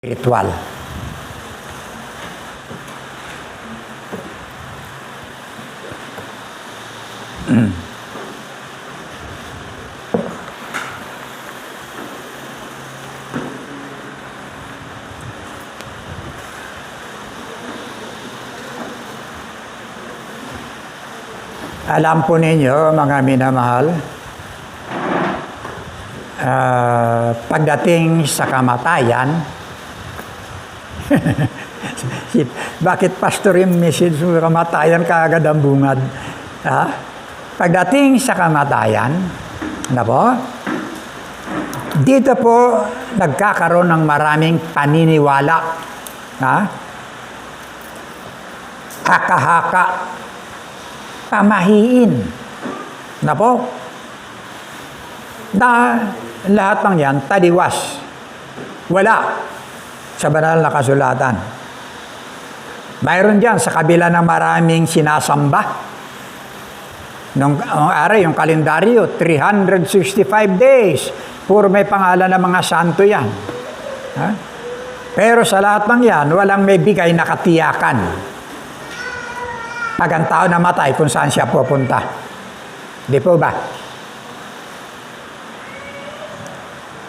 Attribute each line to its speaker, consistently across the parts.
Speaker 1: Spiritual. Alam po ninyo, mga minamahal, pagdating sa kamatayan, bakit pastor yung message sa kamatayan kaagad ang bungad? Ha? Pagdating sa kamatayan, dito po nagkakaroon ng maraming paniniwala. Ha? Haka-haka, pamahiin. Na lahat ng yan, taliwas. Wala sa banal na kasulatan. Mayroon dyan sa kabila ng maraming sinasamba. Nung araw, yung kalendaryo, 365 days. Puro may pangalan ng mga santo yan. Ha? Pero sa lahat ng yan, walang may bigay na katiyakan. Pag ang tao namatay, kung saan siya pupunta. Di po ba?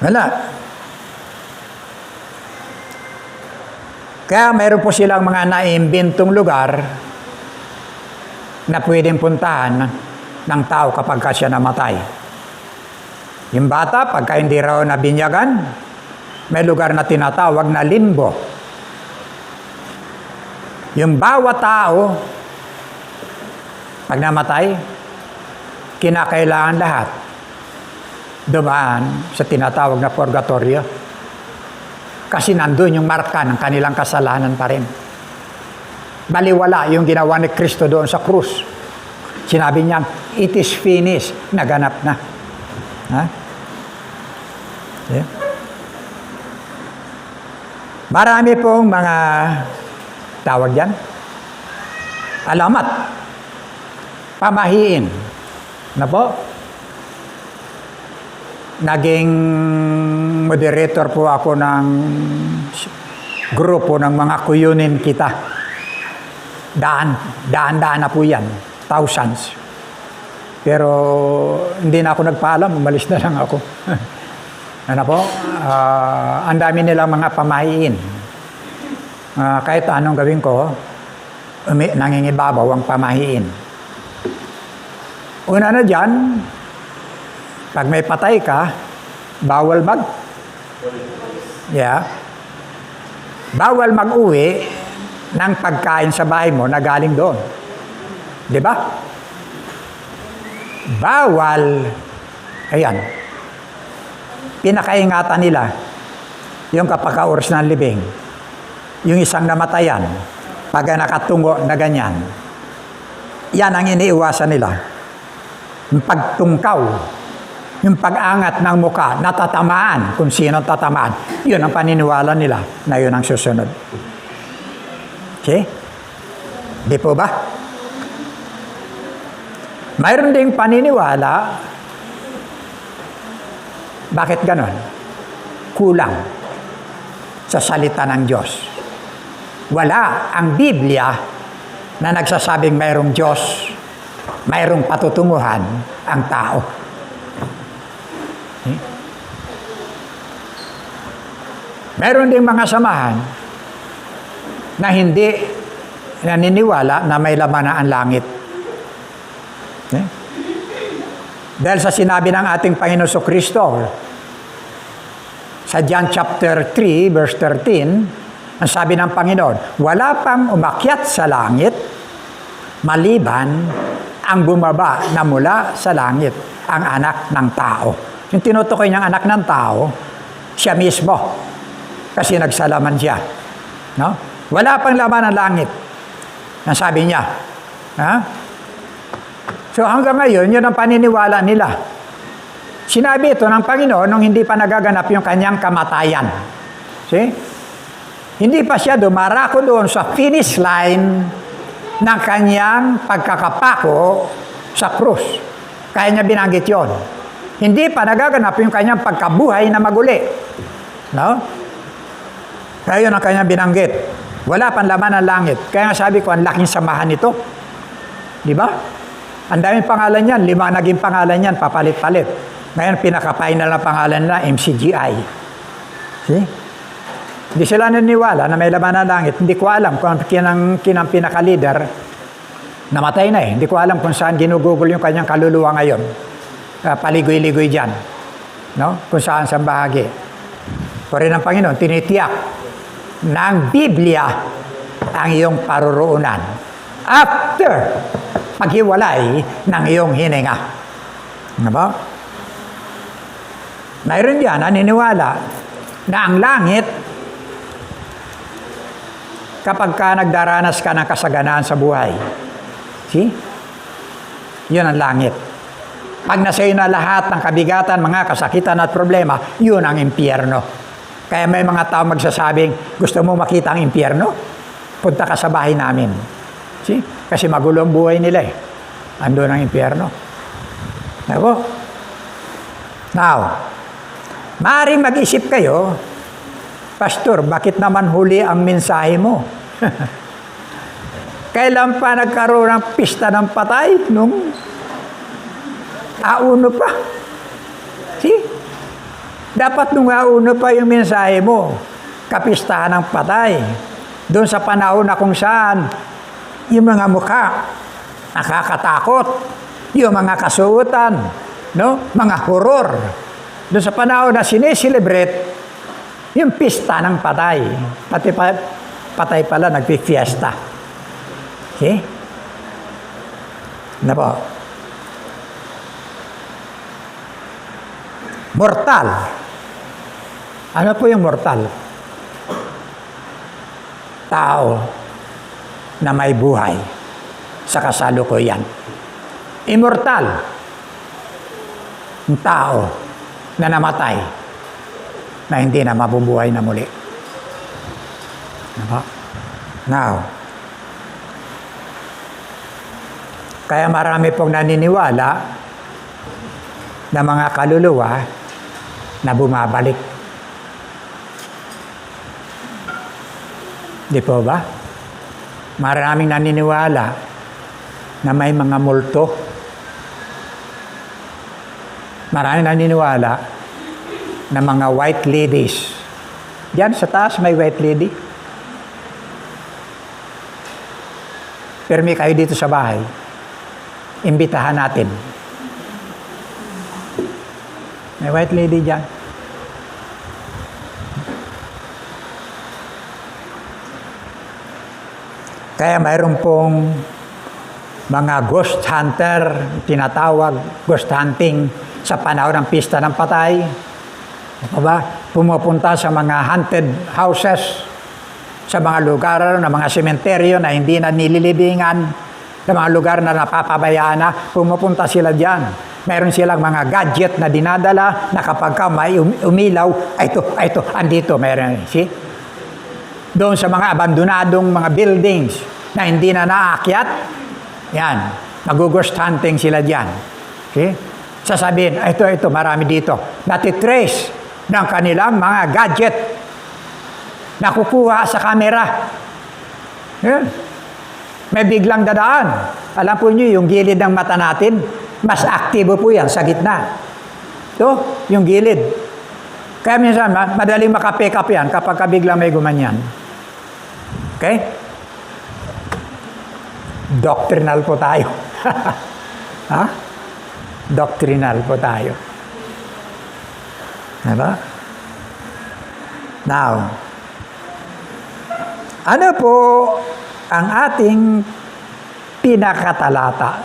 Speaker 1: Wala. Kaya mayroon po silang mga naimbentong lugar na pwedeng puntahan ng tao kapag siya namatay. Yung bata, pagka hindi raw nabinyagan, may lugar na tinatawag na limbo. Yung bawat tao, pag namatay, kinakailangan lahat dumaan sa tinatawag na purgatorio. Kasi nandun yung marka ng kanilang kasalanan pa rin. Baliwala yung ginawa ni Kristo doon sa krus. Sinabi niya, it is finished. Naganap na. Ha? Yeah. Marami pong mga tawag dyan. Alamat. Pamahiin. Na po? Naging moderator po ako ng grupo ng mga kuyunin kita. Daan na po yan. Thousands. Pero hindi na ako nagpaalam, umalis na lang ako. Ano po? Ang dami nilang mga pamahiin. Kahit anong gawin ko, nangingibabaw ang pamahiin. Una na dyan, pag may patay ka, bawal bawal mag-uwi ng pagkain sa bahay mo na galing doon. Di ba? Bawal. Ayan. Pinakaingatan nila yung kapag-oras ng libing. Yung isang namatayan, pag nakatungo na ganyan. Yan ang iniiwasan nila. Yung pagtungkaw. Yung pag-angat ng muka, natatamaan kung sino tatamaan. Yun ang paniniwala nila na yun ang susunod. Okay? Di po ba? Mayroon ding paniniwala. Bakit ganon? Kulang sa salita ng Diyos. Wala ang Biblia na nagsasabing mayroong Diyos, mayroong patutunguhan ang tao. Meron ding mga samahan na hindi naniniwala na may laman na ang langit. Dahil sa sinabi ng ating Panginoon Kristo sa John chapter 3 verse 13, ang sabi ng Panginoon, wala pang umakyat sa langit maliban ang bumaba na mula sa langit, ang anak ng tao. Yung tinutukoy niyang anak ng tao, siya mismo. Kasi nagsalaman siya. No? Wala pang laman ng langit. Ang sabi niya. Ha? So hanggang ngayon, yun ang paniniwala nila. Sinabi ito ng Panginoon nung hindi pa nagaganap yung kanyang kamatayan. See? Hindi pa siya dumarako doon sa finish line ng kanyang pagkakapako sa krus. Kaya niya binanggit yun. Hindi pa nagaganap yung kanyang pagkabuhay na maguli. No? Kaya yun ang kanyang binanggit. Wala pang laman ng langit. Kaya nga sabi ko, ang laking samahan nito. Di ba? Ang daming pangalan yan. 5 naging pangalan yan, papalit-palit. Ngayon, pinaka-final na pangalan na, MCGI. See? Hindi sila naniniwala na may laman ng langit. Hindi ko alam kung kinang pinaka-leader, namatay na eh. Hindi ko alam kung saan ginugugol yung kanyang kaluluwa ngayon. Paligoy-ligoy dyan. No? Kung saan sa bahagi. Pero ng Panginoon, tinitiyak ng Biblia ang iyong paruroonan after paghiwalay ng iyong hininga. Ano ba? Mayroon diyan naniniwala na ang langit, kapag ka nagdaranas ka ng kasaganaan sa buhay, see? Yun ang langit. Pag nasa'yo na lahat ng kabigatan, mga kasakitan at problema, yun ang impyerno. Kaya may mga tao magsasabing, gusto mo makita ang impyerno? Punta ka sa bahay namin. See? Kasi magulo ang buhay nila eh. Andun ang impyerno. Diba? Now, maaaring mag-isip kayo, Pastor, bakit naman huli ang mensahe mo? Kailan pa nagkaroon ng pista ng patay? Nung auno pa. See? Dapat nung auno pa yung mensahe mo, kapistahan ng patay. Doon sa panahon na kung saan, yung mga mukha, nakakatakot. Yung mga kasuotan, no? Mga horror. Doon sa panahon na sineselebrate, yung pista ng patay. Pati patay pala, nagpifiesta. Okay? Ano po? Mortal. Ano po yung mortal? Tao na may buhay sa kasalukuyan. Immortal. Ang tao na namatay na hindi na mabubuhay na muli. Now, kaya marami pong naniniwala na mga kaluluwa na bumabalik. Di po ba? Maraming naniniwala na may mga multo. Maraming naniniwala na mga white ladies. Diyan sa taas may white lady. Permi kayo dito sa bahay. Imbitahan natin. May white lady diyan. Kaya mayroon pong mga ghost hunter, tinatawag ghost hunting sa panahon ng pista ng patay. Diba? Pumupunta sa mga haunted houses, sa mga lugar na mga sementeryo na hindi na nililibingan, sa mga lugar na napapabayaan na, pumupunta sila diyan. Meron silang mga gadget na dinadala na kapag ka may umilaw, ito, andito, meron. See? Doon sa mga abandonadong mga buildings na hindi na naakyat, yan, mag-ghost hunting sila diyan. See? Sasabihin, ito, marami dito. Natitrace ng kanilang mga gadget na kukuha sa camera. Yan. May biglang dadaan. Alam po niyo, yung gilid ng mata natin, mas aktibo po yan sa gitna. Ito, yung gilid. Kaya minsan, madaling makapick up yan kapag biglang may gumanyan. Okay? Doctrinal po tayo. Ha? Doctrinal po tayo. Diba? Now, ano po ang ating pinakatalata?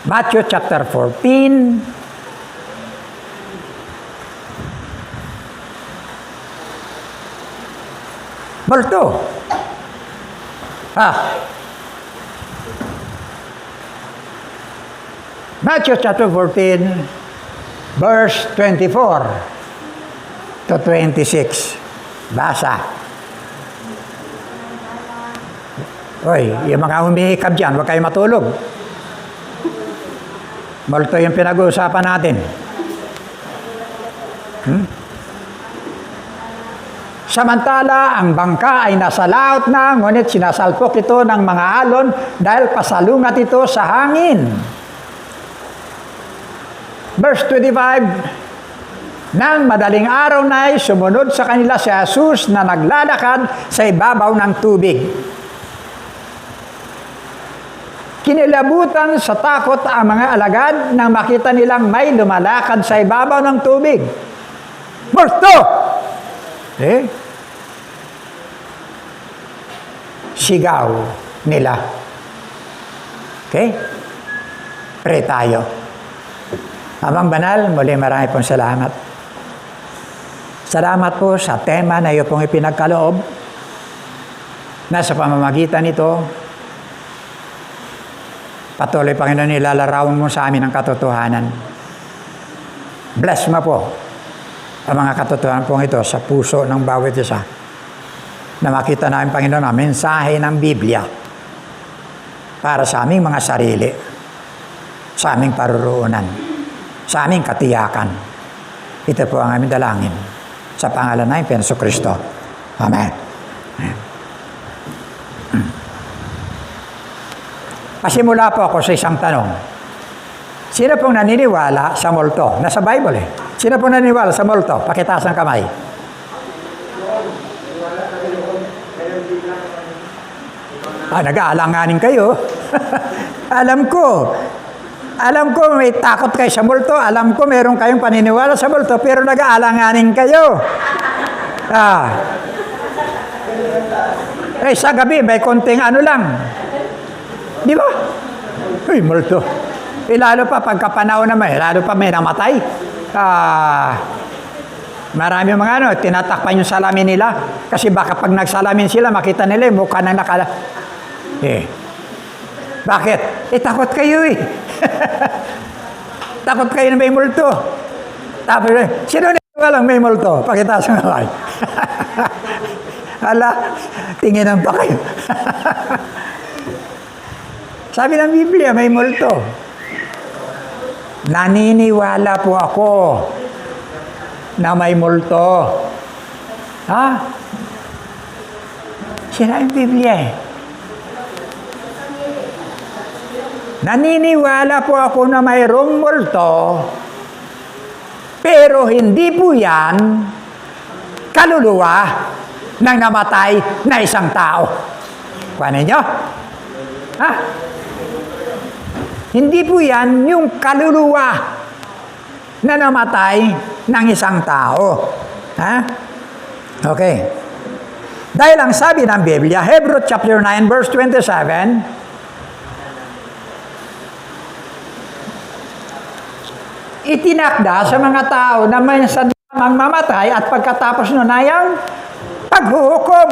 Speaker 1: Matthew chapter 14. Multo. Matthew chapter 14, verse 24 to 26. Basa. Hoy, yung mga humihikab dyan, huwag kayo matulog. Multo yung pinag-uusapan natin. Samantala, ang bangka ay nasa laot na, ngunit sinasalpok ito ng mga alon dahil pasalungat ito sa hangin. Verse 25, nang madaling araw na ay sumunod sa kanila si Jesus na naglalakad sa ibabaw ng tubig. Kinilabutan sa takot ang mga alagad nang makita nilang may lumalakad sa ibabaw ng tubig. Multo! Sigaw nila. Okay? Pray tayo. Amang Banal, muli marami pong salamat. Salamat po sa tema na iyo pong ipinagkaloob na sa pamamagitan nito, patuloy, Panginoon, nilalarawan mo sa amin ang katotohanan. Bless mo po ang mga katotohanan pong ito sa puso ng bawat isa. Na makita namin, Panginoon, ang mensahe ng Biblia para sa aming mga sarili, sa aming paruroonan, sa aming katiyakan. Ito po ang aming dalangin. Sa pangalan ng Jesucristo. Amen. Pasimula po ako sa isang tanong. Sino pong naniniwala sa multo? Nasa Bible eh. Sino pong naniniwala sa multo? Pakitaas ang kamay. Nag-aalanganin kayo. Alam ko may takot kayo sa multo. Alam ko meron kayong paniniwala sa multo, pero nag-aalanganin kayo. Sa gabi, may konting ano lang. Di ba? Uy, multo. Lalo pa pagkapanahon naman, lalo pa may namatay. Marami mga tinatakpan yung salamin nila. Kasi baka pag nagsalamin sila, makita nila yung mukha ng Bakit? Takot kayo eh. Takot kayo na may multo. Tapos, sino na walang may multo? Pakita sa mga. Hala, tinginan pa kayo. Sabi ng Biblia, may multo. Naniniwala po ako na may multo. Sinabi ng Biblia eh. Naniniwala po ako na mayroong multo, pero hindi po yan kaluluwa ng namatay na isang tao. Kuha ninyo? Hindi po yan yung kaluluwa na namatay ng isang tao. Okay. Dahil ang sabi ng Biblia, Hebrews chapter 9, verse 27, itinakda sa mga tao na may sanamang mamatay at pagkatapos nun ay ang paghuhukom.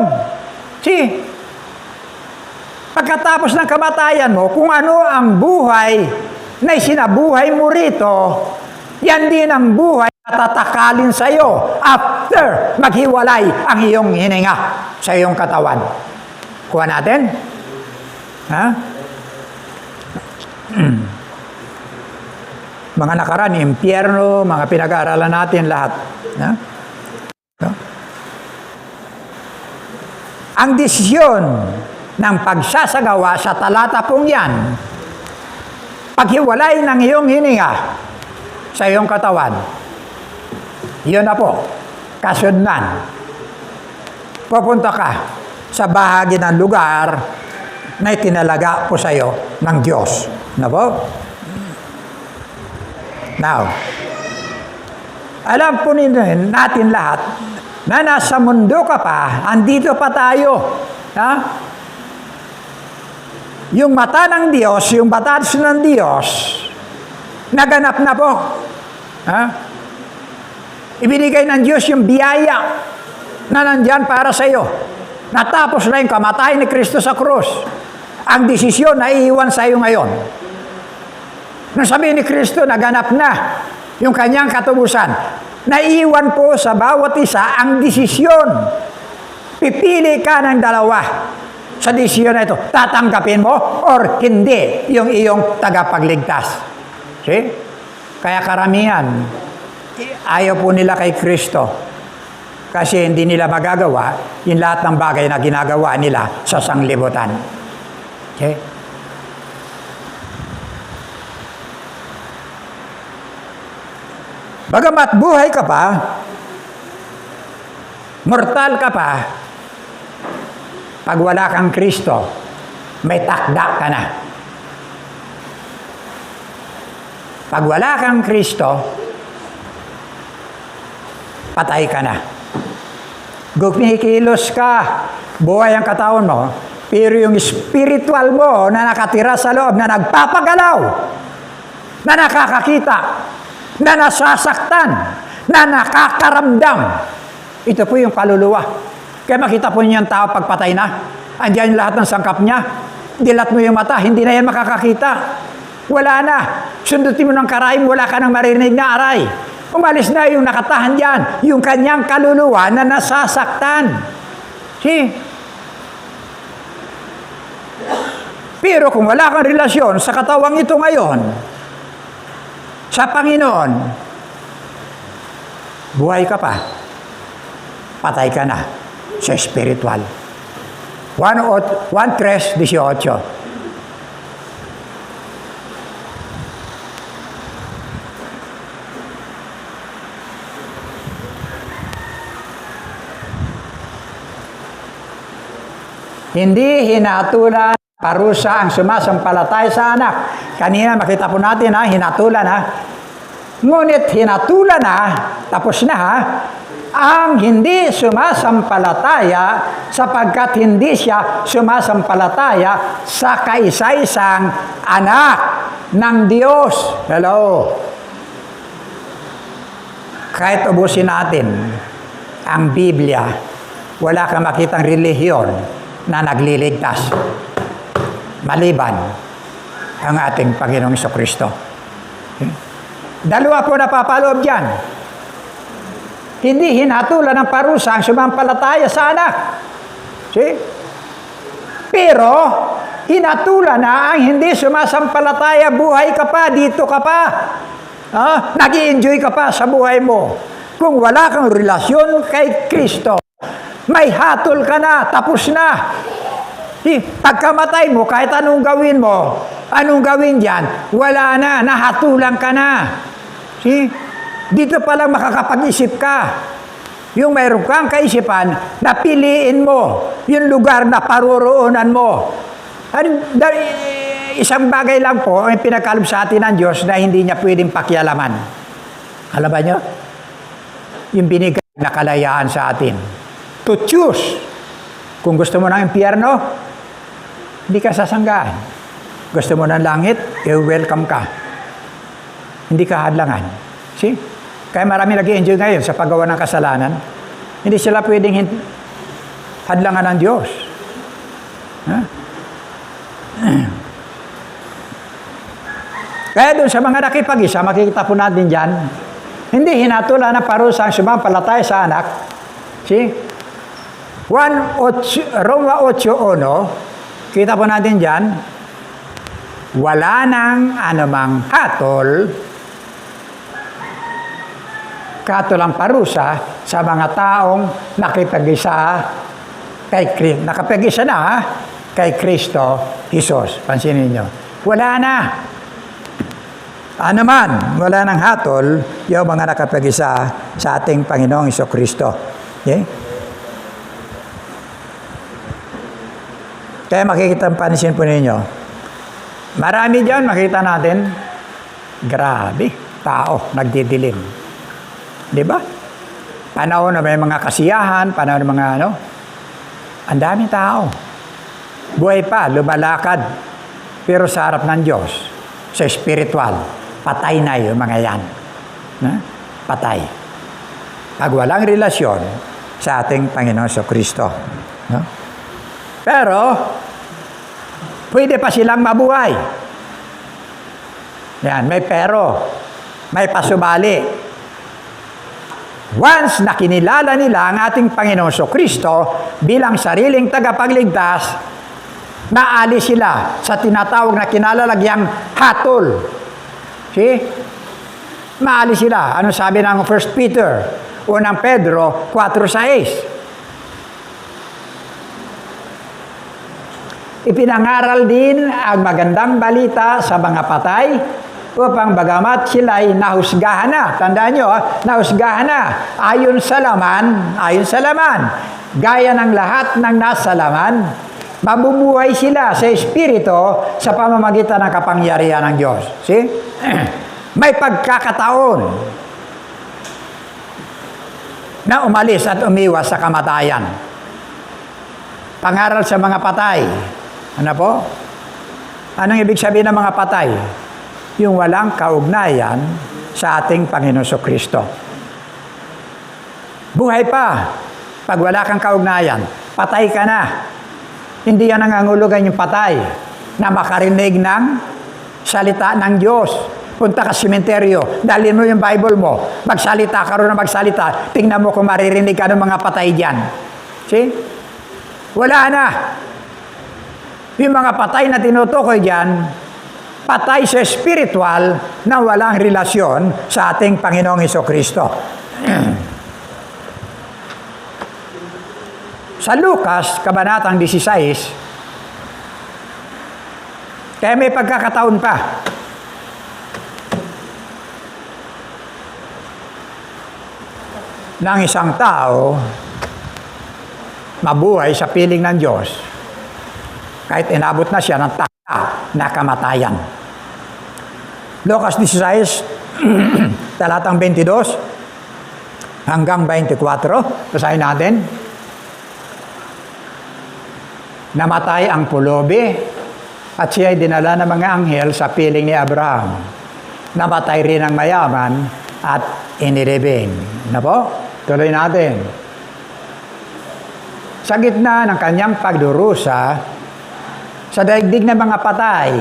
Speaker 1: Pagkatapos ng kamatayan mo, kung ano ang buhay na isinabuhay mo rito, yan din ang buhay na tatakalin sa iyo after maghiwalay ang iyong hininga sa iyong katawan. Kuha natin? Mga nakaraan, impyerno, mga pinag-aaralan natin, lahat. Ang desisyon ng pagsasagawa sa talata pong yan, paghiwalay ng iyong hininga sa iyong katawan, yun na po, kasundan. Pupunta ka sa bahagi ng lugar na itinalaga po sa iyo ng Diyos. Na po? Now, alam po natin lahat na nasa mundo ka pa, andito pa tayo. Yung mata ng Diyos, yung batas ng Diyos, naganap na po. Ibinigay ng Diyos yung biyaya na nandyan para sa iyo. Natapos na yung kamatayan ni Kristo sa krus. Ang desisyon na iiwan sa iyo ngayon. Nung sabi ni Kristo, naganap na yung kanyang katubusan. Naiiwan po sa bawat isa ang desisyon. Pipili ka ng dalawa sa desisyon na ito. Tatanggapin mo or hindi yung iyong tagapagligtas. See? Kaya karamihan, ayaw po nila kay Kristo. Kasi hindi nila magagawa yung lahat ng bagay na ginagawa nila sa sanglibutan. Okay? Bagamat buhay ka pa, mortal ka pa, pag wala kang Kristo, may takda ka na. Pag wala kang Kristo, patay ka na. Gumikilos ka, buhay ang katawan mo, pero yung spiritual mo na nakatira sa loob, na nagpapagalaw, na nakakakita, na nasasaktan, na nakakaramdam, ito po yung kaluluwa. Kaya makita po niyo yung tao pagpatay na, andiyan lahat ng sangkap niya, dilat mo yung mata, hindi na yan makakakita. Wala na. Sundutin mo ng karaim, wala ka nang marinig na aray. Umalis na yung nakatahan dyan, yung kanyang kaluluwa na nasasaktan. See? Pero kung wala kang relasyon sa katawang ito ngayon, sa Panginoon, buhay ka pa, patay ka na sa spiritual. 1:18. Hindi hinatulan parusa ang sumasampalataya sa anak. Kanina makita po natin hinatulan Ngunit hinatulan tapos na ang hindi sumasampalataya sapagkat hindi siya sumasampalataya sa kaisa-isang anak ng Diyos. Hello? Kahit ubusin natin ang Biblia, wala kang makitang relihiyon na nagliligtas maliban ang ating Panginoong Jesucristo. Dalawa po napapaloob dyan. Hindi hinatulan ng parusa ang sumampalataya sa anak. See? Pero hinatulan na ang hindi sumasampalataya, buhay ka pa, dito ka pa. Nag-i-enjoy ka pa sa buhay mo. Kung wala kang relasyon kay Kristo, may hatol ka na, tapos na. Pagkamatay mo, kahit anong gawin mo, anong gawin dyan, wala na, nahatulan ka na. See? Dito pa lang makakapag-isip ka. Yung mayroon kang kaisipan, napiliin mo yung lugar na paroroonan mo. Isang bagay lang po, ang pinagkaloob sa atin ng Diyos na hindi niya pwedeng pakialaman. Alam ba niyo? Yung binigay na kalayaan sa atin. To choose. Kung gusto mo ng impyerno, hindi ka sasanggaan. Gusto mo ng langit, welcome ka. Hindi ka hadlangan. See? Kaya marami nag-i-enjoy ngayon sa paggawa ng kasalanan. Hindi sila pwedeng hadlangan ng Diyos. Kaya doon sa mga nakipag-isa, makikita po natin dyan, hindi hinatulan ng parusa ang sumampalataya sa anak. See? Roma 8:1, kita po natin dyan, wala nang anumang hatol, katulang parusa sa mga taong nakipag-isa kay Kristo Jesus. Pansinin nyo. Wala na. Wala nang hatol yung mga nakapag-isa sa ating Panginoong Jesucristo. Okay? Kaya makikita, pansin po ninyo, marami dyan, makita natin, grabe, tao, nagdidilim. Di ba? Panahon na may mga kasiyahan, panahon na mga ang daming tao. Buhay pa, lumalakad, pero sa harap ng Diyos, sa spiritual, patay na yung mga yan. Patay. Pag walang relasyon sa ating Panginoon Jesucristo. Pero, pwede pa silang mabuhay. Yan, may pero, may pasubali. Once na kinilala nila ang ating Panginoon Jesucristo bilang sariling tagapagligtas, naalis sila sa tinatawag na kinalalagyang hatol. See? Maalis sila. Ano sabi ng 1 Peter Unang Pedro 4:6. Ipinangaral din ang magandang balita sa mga patay upang bagamat sila'y nahusgahan na. Tandaan nyo, nahusgahan na. Ayon sa laman, gaya ng lahat ng nasa laman, mabubuhay sila sa Espiritu sa pamamagitan ng kapangyarihan ng Diyos. See? May pagkakataon na umalis at umiwas sa kamatayan. Pangaral sa mga patay. Ano po? Anong ibig sabihin ng mga patay? Yung walang kaugnayan sa ating Panginoon Kristo. Buhay pa. Pag wala kang kaugnayan, patay ka na. Hindi yan nangangulugan yung patay na makarinig ng salita ng Diyos. Punta ka sa sementeryo, dalhin mo yung Bible mo, magsalita ka rin na magsalita, tingnan mo kung maririnig ka ng mga patay dyan. See? Wala na. Yung mga patay na tinutukoy dyan, patay sa spiritual na walang relasyon sa ating Panginoong Kristo. Sa Lucas, Kabanatang 16, kaya may pagkakataon pa. Ng isang tao, mabuhay sa piling ng Diyos, kahit inabot na siya ng takda na kamatayan. Lucas 16, talatang 22 hanggang 24, basahin natin. Namatay ang pulubi at siya'y dinala ng mga anghel sa piling ni Abraham. Namatay rin ang mayaman at inilibing. Na po? Tuloy natin. Sa gitna ng kanyang pagdurusa, sa daigdig ng mga patay,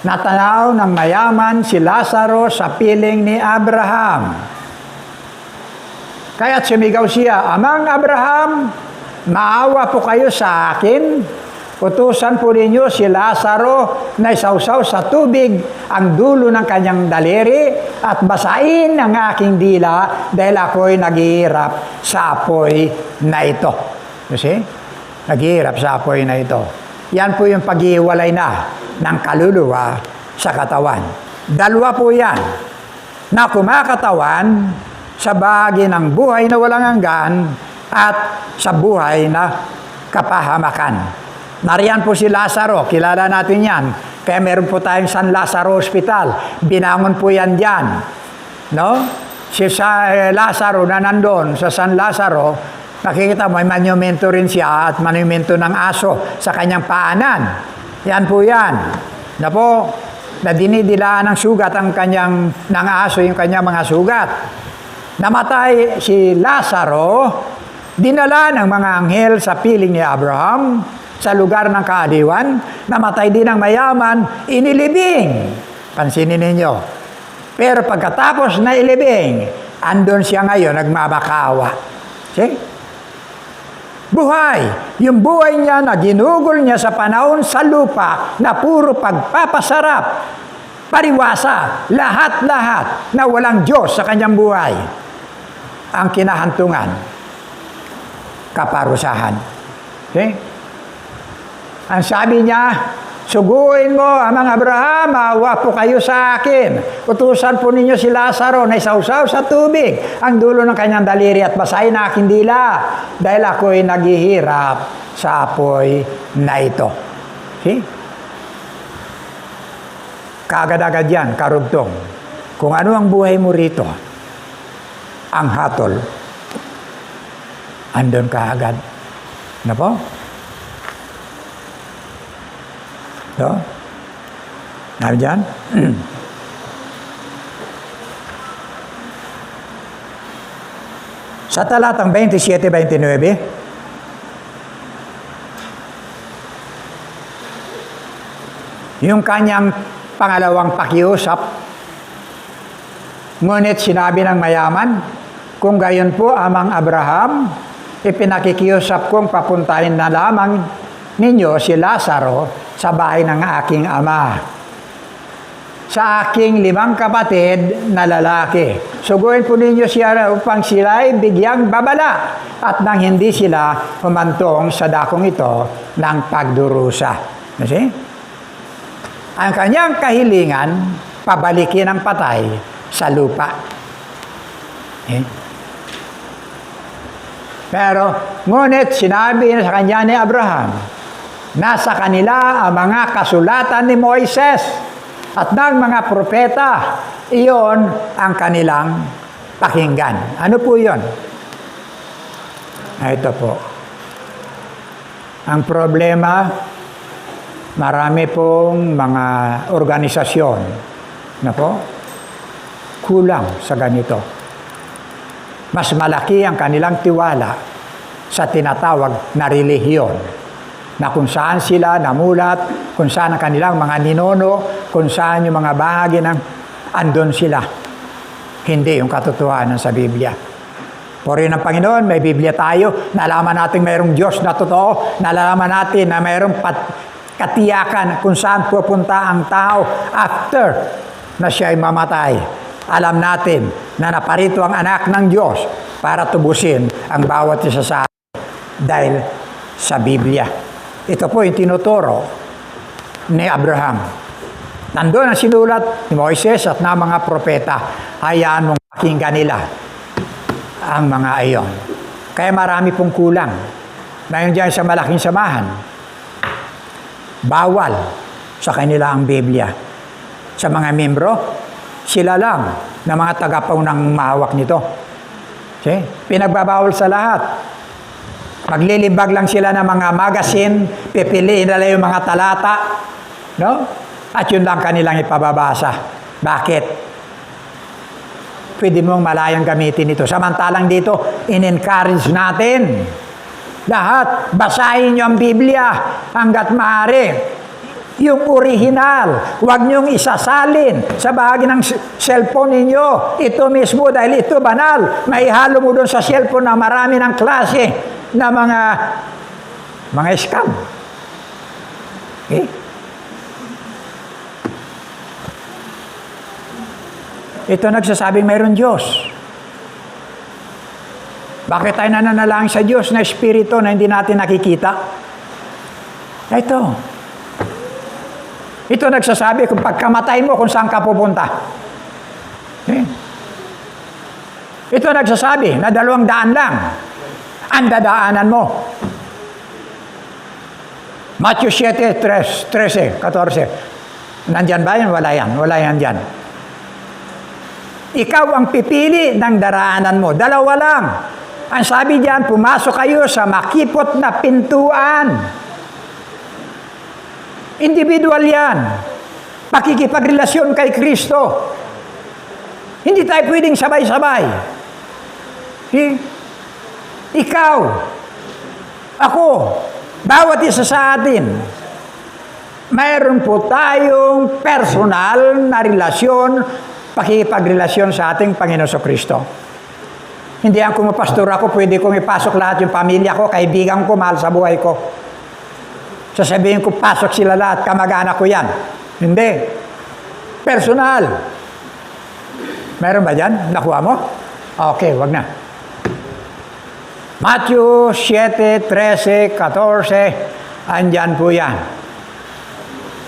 Speaker 1: natanaw ng mayaman si Lazaro sa piling ni Abraham. Kaya't sumigaw siya, "Amang Abraham, maawa po kayo sa akin. Utusan po ninyo si Lazaro na isawsaw sa tubig ang dulo ng kanyang daliri at basain ang aking dila dahil ako'y naghihirap sa apoy na ito." You see? Naghihirap sa apoy na ito. Yan po yung paghiwalay na ng kaluluwa sa katawan. Dalawa po yan na kumakatawan sa bahagi ng buhay na walang hanggan at sa buhay na kapahamakan. Nariyan po si Lazaro, kilala natin yan. Kaya meron po tayong San Lazaro Hospital. Binangon po yan dyan. No? Si Lazaro na nandun sa San Lazaro, nakikita mo, may monumento rin siya at monumento ng aso sa kanyang paanan. Yan po yan. Na po, na dinidilaan ng sugat ang kanyang, ng aso yung kanyang mga sugat. Namatay si Lazaro, dinala ng mga anghel sa piling ni Abraham, sa lugar ng kaadiwan. Namatay din ang mayaman, inilibing. Pansinin ninyo. Pero pagkatapos na ilibing, andun siya ngayon, nagmamakawa. See? Buhay. Yung buhay niya na ginugol niya sa panahon sa lupa na puro pagpapasarap, pariwasa, lahat-lahat na walang Diyos sa kanyang buhay. Ang kinahantungan, kaparusahan. Okay? Ang sabi niya, suguin mo, Amang Abraham, maawa po kayo sa akin. Utusan po ninyo si Lazaro na isawsaw sa tubig ang dulo ng kanyang daliri at basahin na aking dila dahil ako'y naghihirap sa apoy na ito. See? Kaagad-agad yan, karugtong. Kung ano ang buhay mo rito, ang hatol, andun kaagad. Ano po? So, nabi dyan? Sa talatang 27-29, yung kanyang pangalawang pakiusap, ngunit sinabi ng mayaman, kung gayon po, Amang Abraham, ipinakikiusap kong papuntahin na lamang ninyo si Lazaro sa bahay ng aking ama. sa aking 5 kapatid na lalaki. Suguin po ninyo siya upang sila'y bigyang babala at nang hindi sila humantong sa dakong ito ng pagdurusa. See? Ang kanyang kahilingan, pabalikin ang patay sa lupa. Pero, ngunit sinabi sa kanya ni Abraham, nasa kanila ang mga kasulatan ni Moises at ng mga propeta, iyon ang kanilang pakinggan. Ano po yun? Ito po. Ang problema, marami pong mga organisasyon na po, kulang sa ganito. Mas malaki ang kanilang tiwala sa tinatawag na relihiyon, na kung saan sila namulat, kung saan ang kanilang mga ninono, kung saan yung mga bahagi ng andon sila. Hindi yung katotohanan sa Biblia. Purihin ng Panginoon, may Biblia tayo, nalaman natin mayroong Diyos na totoo, nalaman natin na mayroong katiyakan kung saan pupunta ang tao after na siya'y mamatay. Alam natin na naparito ang anak ng Diyos para tubusin ang bawat isa sa atin dahil sa Biblia. Ito po yung tinuturo ni Abraham. Nandun ang sinulat ni Moises at na mga propeta. Hayaan mong pakinggan nila ang mga ayon. Kaya marami pong kulang. Ngayon dyan sa malaking samahan, bawal sa kanila ang Biblia. Sa mga membro, sila lang na mga tagapaunang mahawak nito. See? Pinagbabawal sa lahat. Maglilibag lang sila ng mga magazine, pipiliin nila yung mga talata, no? At yun lang kanilang ipababasa. Bakit? Pwede mong malayang gamitin ito. Samantalang dito, in-encourage natin. Lahat, basahin nyo ang Biblia hanggat maaari. Yung original, huwag nyong isasalin sa bahagi ng cellphone ninyo. Ito mismo, dahil ito banal. May halo mo doon sa cellphone na marami ng klase na mga scam. Okay? Ito nagsasabing mayroon Diyos. Bakit tayo nananalangin sa Diyos na Espiritu na hindi natin nakikita? Ito nagsasabi kung pagkamatay mo kung saan ka pupunta. Okay? Ito nagsasabi na 200 lang ang dadaanan mo. Matthew 7, 13, 14. Nandyan ba yan? Wala yan. Wala yan dyan. Ikaw ang pipili ng daraanan mo. 2 lang. Ang sabi diyan, pumasok kayo sa makipot na pintuan. Individual yan. Pakikipagrelasyon kay Kristo. Hindi tayo pwedeng sabay-sabay. Ikaw, ako, bawat isa sa atin, mayroon po tayong personal na relasyon, pakikipagrelasyon sa ating Panginoon Kristo. Hindi ang kumapastor ako, pwede kong ipasok lahat yung pamilya ko, kaibigan ko, mahal sa buhay ko. Sasabihin ko, pasok sila lahat, kamag-anak ko yan. Hindi. Personal. Meron ba dyan? Nakuha mo? Okay, wag na. Matthew 7, 13, 14, andyan po yan.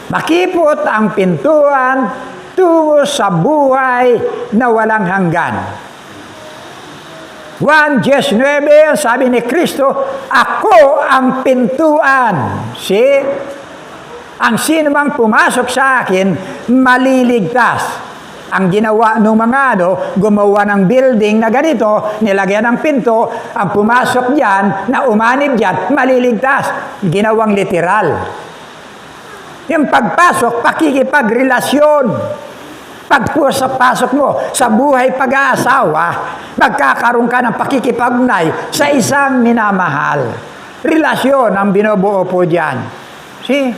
Speaker 1: Makipot ang pintuan tungo sa buhay na walang hanggan. 1:19, sabi ni Kristo, ako ang pintuan. See? Ang sino mang pumasok sa akin, maliligtas. Ang ginawa ng mga gumawa ng building na ganito, nilagyan ng pinto, ang pumasok diyan, na umanib diyan, maliligtas. Ginawang literal. Yung pagpasok, pakikipagrelasyon. Pagpasok mo sa buhay pag-aasawa, magkakaroon ka ng pakikipagnay sa isang minamahal. Relasyon ang binubuo po diyan. See?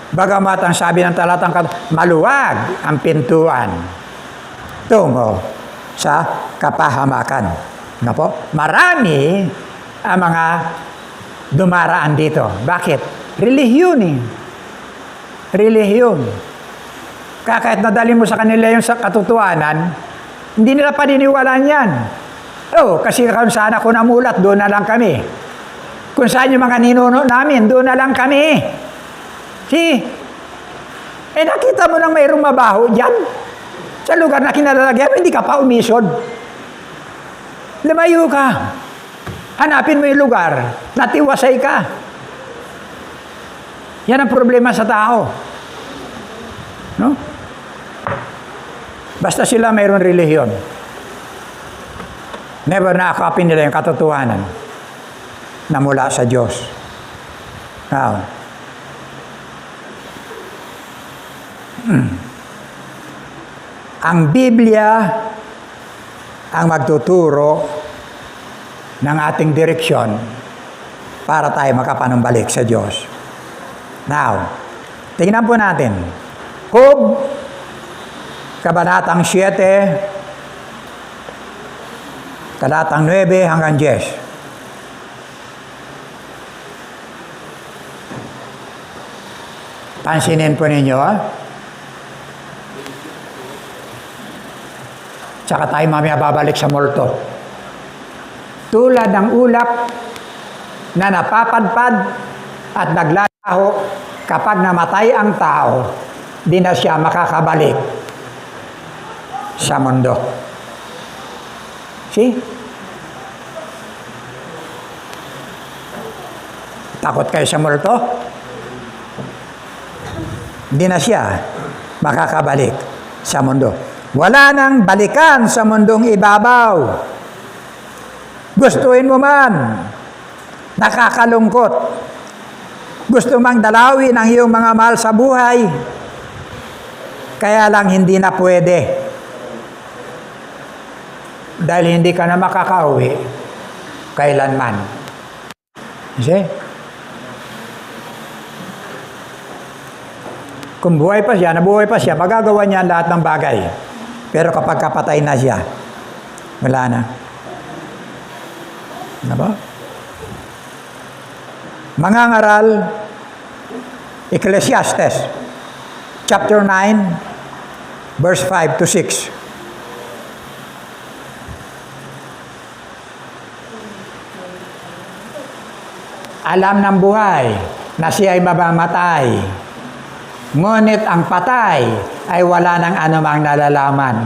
Speaker 1: Bagamat ang sabi ng talatang maluwag ang pintuan tungo sa kapahamakan. Na po? Marami ang mga dumaraan dito. Bakit? Relihiyon eh. Relihiyon. Kaya kahit nadali mo sa kanila yung sa katotohanan, hindi nila paniniwalaan yan. Kasi kung saan ako namulat, doon na lang kami. Kung saan yung mga ninuno namin, doon na lang kami. Nakita mo nang mayroong mabaho dyan. Sa lugar na kinalalagyan, hindi ka pa umisod. Lumayo ka. Hanapin mo yung lugar. Natiwasay ka. Yan ang problema sa tao. No? Basta sila mayroong relihiyon. Never nakakapin nila yung katotohanan na mula sa Diyos. Now, ang Biblia ang magtuturo ng ating direksyon para tayo makapanumbalik sa Diyos. Now, tingnan po natin. Job, Kabanatang 7, talatang 9 hanggang 10. Pansinin po ninyo, Tsaka tayo mamaya babalik sa multo. Tulad ng ulap na napapadpad at naglalaho kapag namatay ang tao, di na siya makakabalik sa mundo. See? Takot kayo sa multo? Hindi na siya makakabalik sa mundo. Wala nang balikan sa mundong ibabaw. Gustuin mo man, nakakalungkot. Gusto mang dalawin ang iyong mga mahal sa buhay, kaya lang hindi na pwede. Dahil hindi ka na makakauwi kailanman. See? Kung buhay pa siya, nabuhay pa siya, magagawa niya lahat ng bagay. Pero kapag kapatay na siya, wala na. Ano ba? Mangangaral, Ecclesiastes, chapter 9, verse 5 to 6. Alam ng buhay na siya ay mamamatay. Ngunit ang patay ay wala ng anumang nalalaman.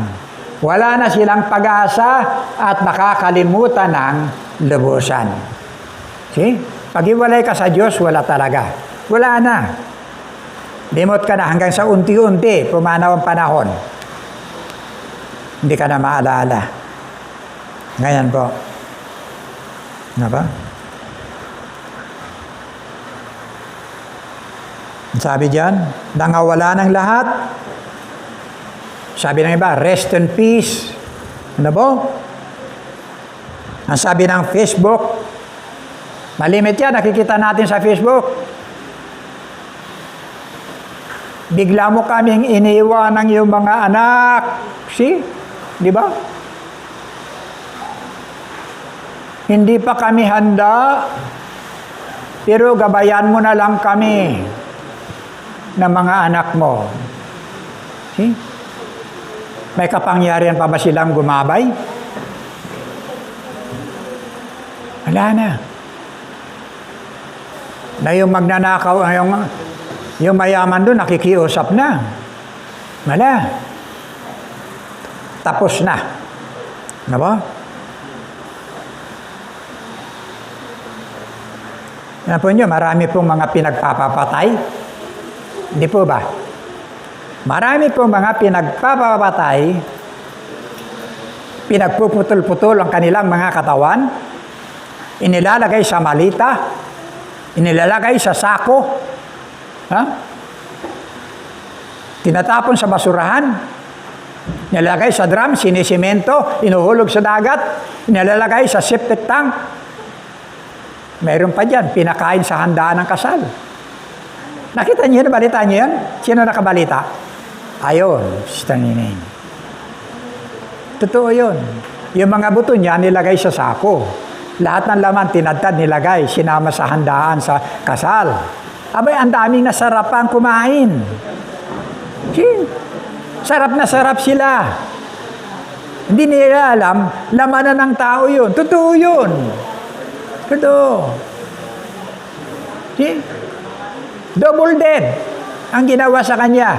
Speaker 1: Wala na silang pag-asa at nakakalimutan ng lubusan. See? Pag iwalay ka sa Diyos, wala talaga. Wala na. Limot ka na hanggang sa unti-unti, pumanaw ang panahon. Hindi ka na maalala. Ngayon po. Ano ba? Sabi diyan, nangawala ng lahat. Sabi ng iba, rest in peace. Ano po? Ang sabi ng Facebook, malimit yan, nakikita natin sa Facebook. Bigla mo kaming iniwan ng iyong mga anak. See? Di ba? Hindi pa kami handa, pero gabayan mo na lang kami ng mga anak mo. See? May kapangyarihan pa ba silang gumabay? Wala na. Na yung magnanakaw, yung mayaman doon, nakikiusap na. Wala. Tapos na. Ano ba? Ano po nyo, marami pong mga pinagpapapatay. Hindi po ba? Marami pong mga pinagpapapatay, pinagpuputol-putol ang kanilang mga katawan, inilalagay sa malita, inilalagay sa sako, tinatapon sa basurahan, nilalagay sa drum, sinisimento, inuhulog sa dagat, nilalagay sa septic tank. Mayroon pa dyan, pinakain sa handaan ng kasal. Nakita niyo, balita niyo yan? Sino nakabalita? Ayun, Sister Nining. Totoo yun. Yung mga buto niya, nilagay sa sako. Lahat ng laman, tinadtad, nilagay, sinama sa handaan sa kasal. Abay, ang daming nasarapan kumain. Sarap na sarap sila. Hindi nila alam, lamanan ng tao yun. Totoo yun. Totoo. See? Double dead ang ginawa sa kanya.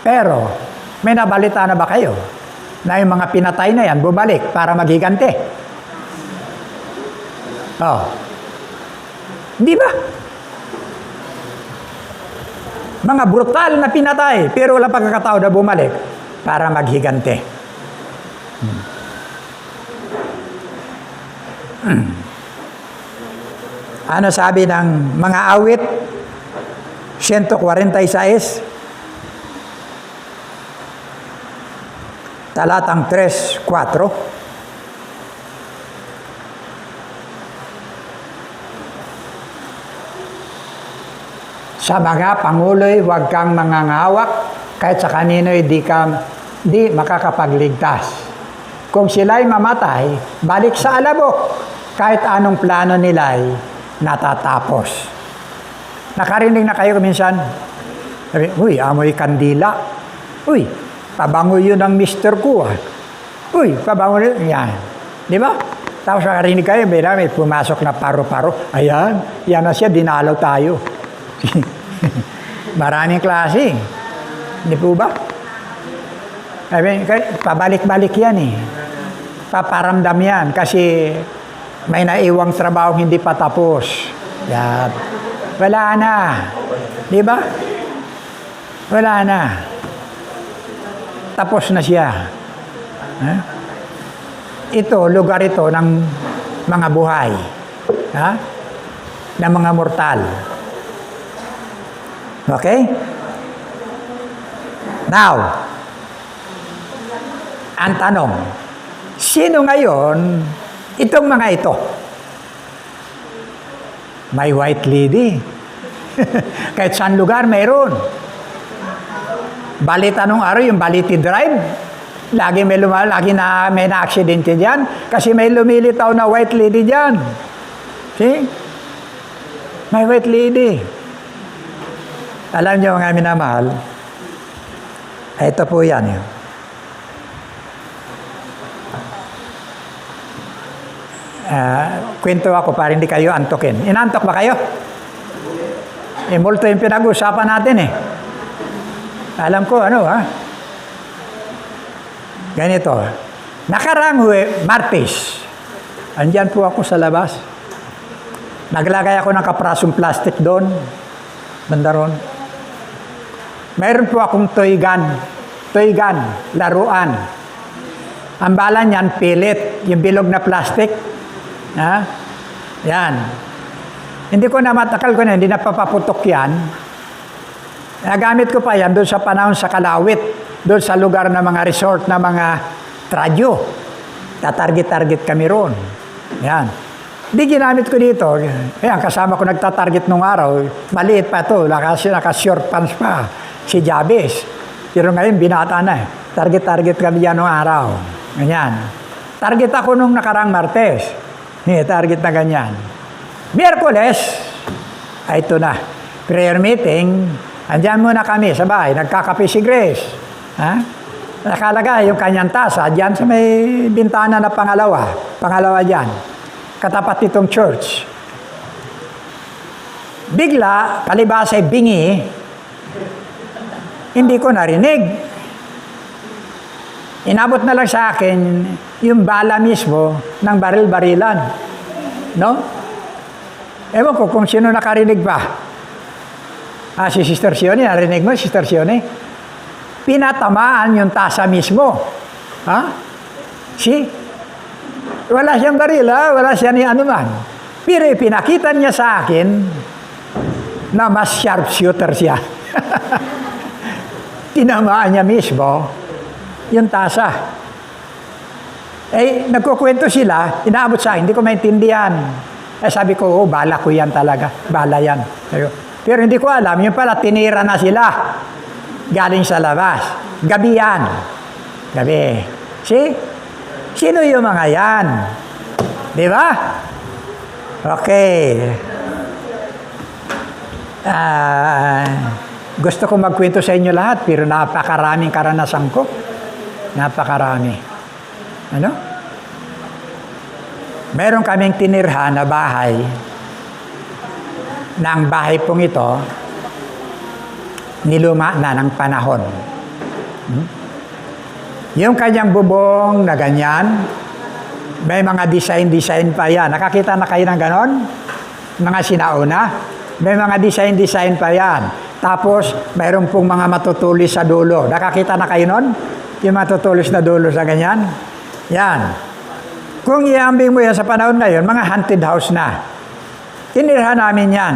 Speaker 1: Pero, may nabalita na ba kayo na yung mga pinatay na yan bumalik para maghigante? Oh. Di ba? Mga brutal na pinatay, pero wala pagkakataon na bumalik para maghigante. Ano sabi ng mga awit? 146, talatang 3, 4. Sa mga pangulo'y huwag kang mangangawak, kahit sa kanino'y di makakapagligtas. Kung sila'y mamatay, balik sa alabok, kahit anong plano nila'y natatapos. Nakarinig na kayo minsan, sabi, uy, amoy kandila. Uy, pabango yun ng mister ko. Uy, pabango yun. Yan. Di ba? Tapos nakarinig kayo, may pumasok na paro-paro. Ayan, yan na siya, dinalaw tayo. Maraming klase. Hindi po ba? Pabalik-balik yan eh. Paparamdam yan kasi may naiwang trabaho hindi pa tapos. Yan. Wala na. Di ba? Wala na. Tapos na siya. Ito, lugar ito ng mga buhay. Ng mga mortal. Okay? Now, ang tanong, sino ngayon itong mga ito? May white lady. Kahit saan lugar mayroon. Balita nung araw, yung Baliti Drive, lagi na may na-aksidente dyan kasi may lumilitaw na white lady dyan. See? May white lady. Alam niyo mga minamahal, ito po yan. Kwento ako para hindi kayo antokin. Inantok ba kayo? Multo yung pinag-usapan natin eh. Alam ko, ganito. Nakarang Martes, andyan po ako sa labas. Naglagay ako ng kaprasong plastic doon. Bandaron. Mayroon po akong toy gun, laruan. Ang bala niyan, pilit, yung bilog na plastic. Yan. Hindi ko na matakal ko na, hindi na papaputok yan. Nagamit ko pa yan doon sa panahon sa Kalawit, doon sa lugar na mga resort na mga tradyo. Tatarget-target kami roon. Yan. Di ginamit ko dito. Ayan, kasama ko nagtatarget nung araw. Maliit pa ito. Naka-short pants pa. Si Jabez. Pero ngayon, binata na. Target kami yan nung araw. Ganyan. Target ako nung nakarang Martes. Target na ganyan. Miyerkules, ito na. Prayer meeting. Andyan muna kami sa bahay. Nagkakape si Grace. Nakalagay yung kanyang tasa. Diyan sa may bintana na pangalawa. Pangalawa dyan. Katapat nitong church. Bigla, palibasa ay bingi, hindi ko narinig. Inabot na lang sa akin yung bala mismo ng baril-barilan. No? Ewan ko kung sino nakarinig pa. Si Sister Sione, narinig mo, Sister Sione? Pinatamaan yung tasa mismo. Wala siyang baril, wala siya ni anuman. Pero pinakita niya sa akin na mas sharpshooter siya. Tinamaan niya mismo yung tasa. Nagkukwento sila, inaabot sa akin, hindi ko maintindihan. Sabi ko, bala ko yan talaga. Bala yan. Pero hindi ko alam, yung pala, tinira na sila. Galing sa labas. Gabi yan. Gabi. See? Sino yung mga yan? Di ba? Okay. Gusto ko magkwento sa inyo lahat, pero napakaraming karanasan ko. Napakarami. Ano? Meron kaming tinirhan na bahay. Na ang bahay pong ito, niluma na ng panahon. Yung kanyang bubong na ganyan, may mga design pa yan. Nakakita na kayo ng ganon? Mga sinauna? May mga design pa yan. Tapos, mayroon pong mga matutulis sa dulo. Nakakita na kayo nun? Yung matutulis na dulo sa ganyan? Yan. Kung iambing mo yan sa panahon ngayon, mga haunted house na. Tinirhan namin yan.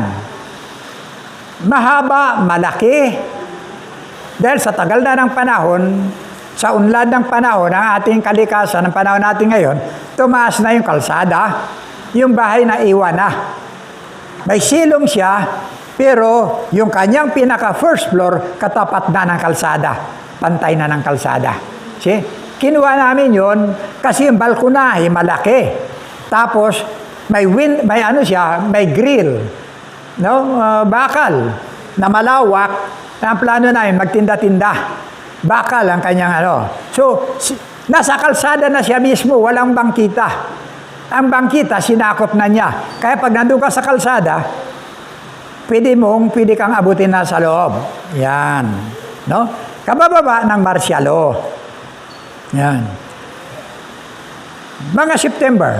Speaker 1: Mahaba, malaki. Dahil sa tagal na ng panahon, sa unlad ng panahon, ang ating kalikasan, ng panahon natin ngayon, tumaas na yung kalsada, yung bahay na iwan na. May silong siya, pero yung kanyang pinaka-first floor, katapat na ng kalsada. Pantay na ng kalsada. See? Kinuha namin yun, kasi yung balkonahe, malaki. Tapos, may grill, no? Bakal, na malawak, na ang plano namin, magtinda-tinda. Bakal ang kanyang So, nasa kalsada na siya mismo, walang bangkita. Ang bangkita, sinakop na niya. Kaya pag nandun ka sa kalsada, pwede kang abutin na sa loob. Yan. No? Kabababa ng Marcialo. Yan. Mga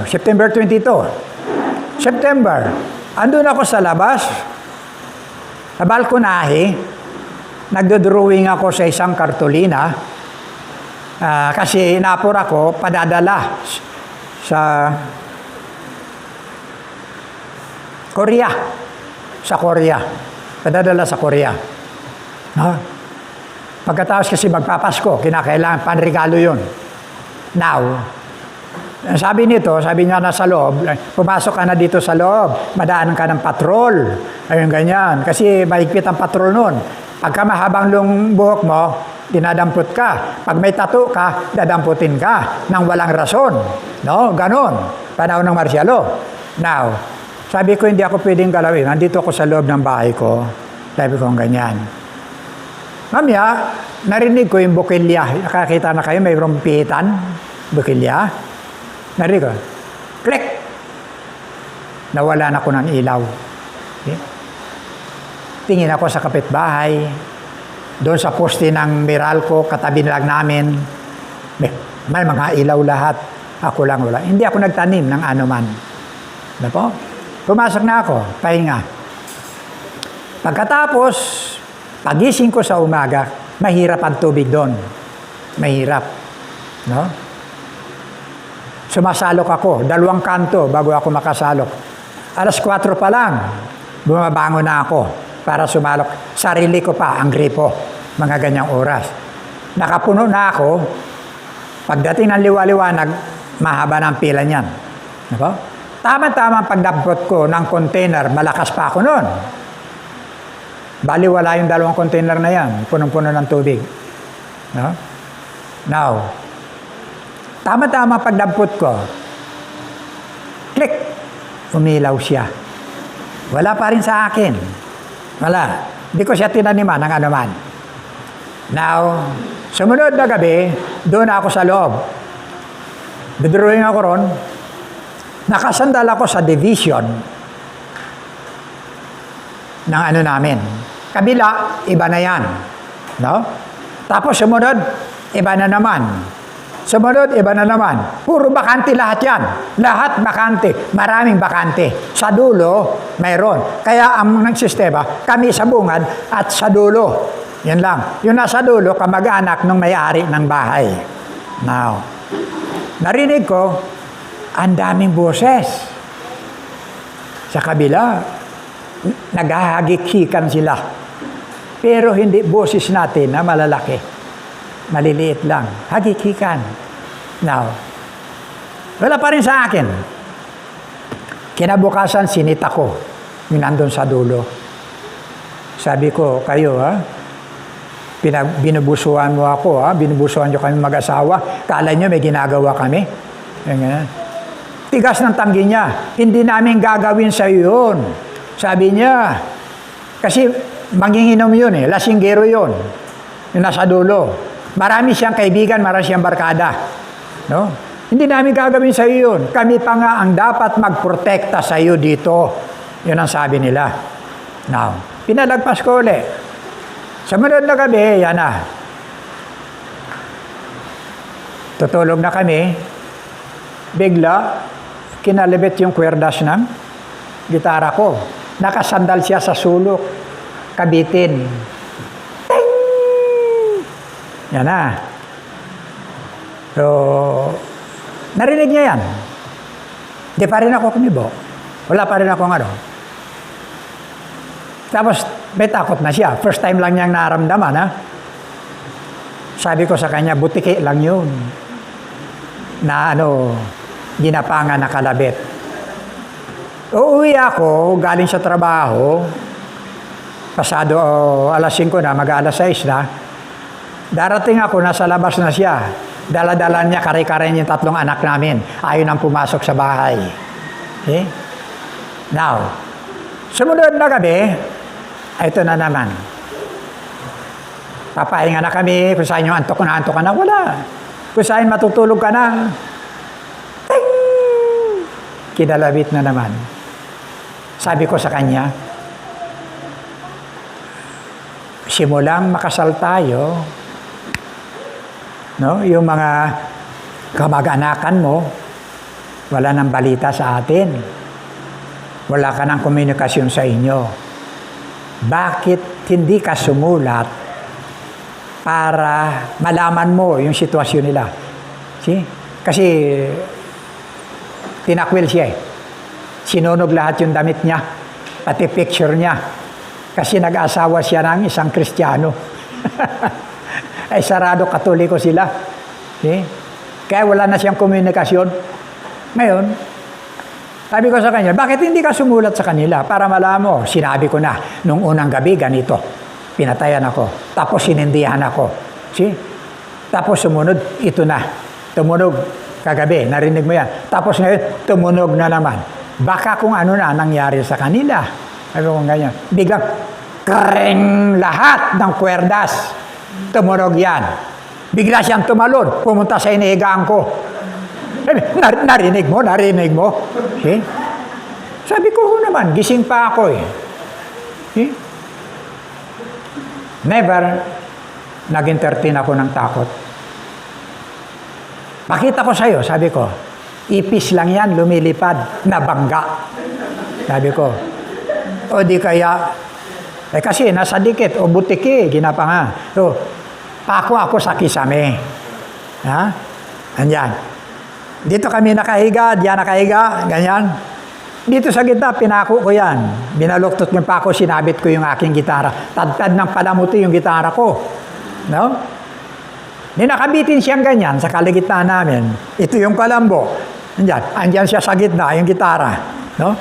Speaker 1: September 22. Andun ako sa labas, sa balkonahe, nagdodrawing ako sa isang kartolina kasi napor ako padadala sa Korea. Padadala sa Korea. No? Pagkatapos kasi magpapasko, kinakailangan panregalo yun. Now, sabi niya nasa loob, pumasok ka na dito sa loob, madaan ka ng patrol. Ayun ganyan. Kasi mahigpit ang patrol nun. Pagka mahabang buhok mo, dinadampot ka. Pag may tattoo ka, dadamputin ka nang walang rason. No? Ganon. Panahon ng Marcialo. Now, sabi ko hindi ako pwedeng galawin. Nandito ako sa loob ng bahay ko. Sabi ko ganyan. Mamaya, narinig ko yung bukilya. Nakakita na kayo, may rumpitan. Bukilya. Narinig ko. Click! Nawala na ko ng ilaw. Okay? Tingin ako sa kapitbahay. Doon sa poste ng Meralco, katabi lang namin. May mga ilaw lahat. Ako lang wala. Hindi ako nagtanim ng anuman. Ano po? Pumasok na ako. Pahinga. Pagkatapos, pagising ko sa umaga, mahirap ang tubig doon. Mahirap. No? Sumasalok ako. 2 kanto bago ako makasalok. 4:00 pa lang, bumabangon na ako para sumalok. Sarili ko pa ang gripo. Mga ganyang oras. Nakapuno na ako. Pagdating ng liwaliwanag, mahaba ng pila niyan. Diba? Tama-tama ang pagdampot ko ng container, malakas pa ako noon. Baliwala yung 2 container na yan. Punong-puno ng tubig. No? Now, tama-tama pagdampot ko, click, umilaw siya. Wala pa rin sa akin. Wala. Hindi ko siya tinaniman ng anuman. Now, sumunod na gabi, doon ako sa loob. Dodrawing ako ron. Nakasandal ako sa division ng ano namin. Kabila, iba na yan. No? Tapos sumunod, iba na naman. Sumunod, iba na naman. Puro bakante lahat yan. Lahat bakante. Maraming bakante. Sa dulo, mayroon. Kaya ang sistema, kami sa bungad at sa dulo. Yan lang. Yung nasa dulo, kamag-anak ng may-ari ng bahay. Now, narinig ko, ang daming boses. Sa kabila, naghahagikikan sila. Pero hindi boses natin na malalaki. Maliliit lang. Hagikikan. Now, wala pa rin sa akin. Kinabukasan, sinita ko. Yung nandun sa dulo. Sabi ko, kayo binubusuan mo ako, binubusuan nyo kami mag-asawa. Kala nyo may ginagawa kami. Ganyan. Tigas ng tanggi niya. Hindi namin gagawin sa yun. Sabi niya, Kasi manginginom yun eh, lasinggero yun. Yung nasa dulo. Marami siyang kaibigan, marami siyang barkada. No? Hindi namin gagawin sa iyo yun. Kami pa nga ang dapat magprotekta sa iyo dito. Yun ang sabi nila. Now, pinalagpas ko ulit. Sumunod na gabi, yan na. Tutulog na kami. Bigla, kinalibit yung kwerdas ng gitara ko. Nakasandal siya sa sulok. Kabitin. Ting! Yan na. So, narinig niya yan. Di pa rin ako kumibo. Wala pa rin akong ano. Tapos, may takot na siya. First time lang niyang naramdaman, ha? Sabi ko sa kanya, butiki lang yun. Na ginapangan na kalabit. Uuwi ako, galing sa trabaho, pasado alas 5 na, mag-alas 6 na, darating ako, nasa labas na siya. Dala-dala niya, kare-kare yung 3 anak namin. Ayaw nang pumasok sa bahay. Okay? Now, sumunod na gabi, ito na naman. Papahinga na kami, kung saan yung antok ka na, wala. Kung saan matutulog ka na, ting! Kinalabit na naman. Sabi ko sa kanya, simulang makasal tayo, no? Yung mga kamag-anakan mo, wala nang balita sa atin. Wala ka ng komunikasyon sa inyo. Bakit hindi ka sumulat para malaman mo yung sitwasyon nila? See? Kasi tinakwil siya eh. Sinunog lahat yung damit niya, pati picture niya. Kasi nag-asawa siya ng isang Kristiyano. Ay sarado Katoliko sila. See? Kaya wala na siyang komunikasyon. Ngayon, sabi ko sa kanya, bakit hindi ka sumulat sa kanila para malaman mo? Sinabi ko na, nung unang gabi, ganito. Pinatayan ako. Tapos sinindihan ako. See? Tapos sumunod, ito na. Tumunog kagabi, narinig mo yan. Tapos ngayon, tumunog na naman. Baka kung ano na nangyari sa kanila. Sabi ko ganyan. Biglang, kring lahat ng kwerdas. Tumunog yan. Bigla siyang tumalon. Pumunta sa inihigaan ko. Narinig mo? See? Sabi ko naman, gising pa ako eh. See? Never nag-entertain ako ng takot. Pakita ko sa'yo, sabi ko, ipis lang yan, lumilipad, nabangga. Sabi ko, o di kaya, kasi nasa dikit, o butiki, ginapanga. So, pako ako sa kisame. Ha? Andyan. Dito kami nakahiga, diyan nakahiga, ganyan. Dito sa gitna, pinako ko yan. Binaluktot ng pako, sinabit ko yung aking gitara. Tad-tad ng palamuti yung gitara ko. No? Nakabitin siyang ganyan sa kaligitnaan namin. Ito yung kalambo. Andyan siya sa gitna, yung gitara. No?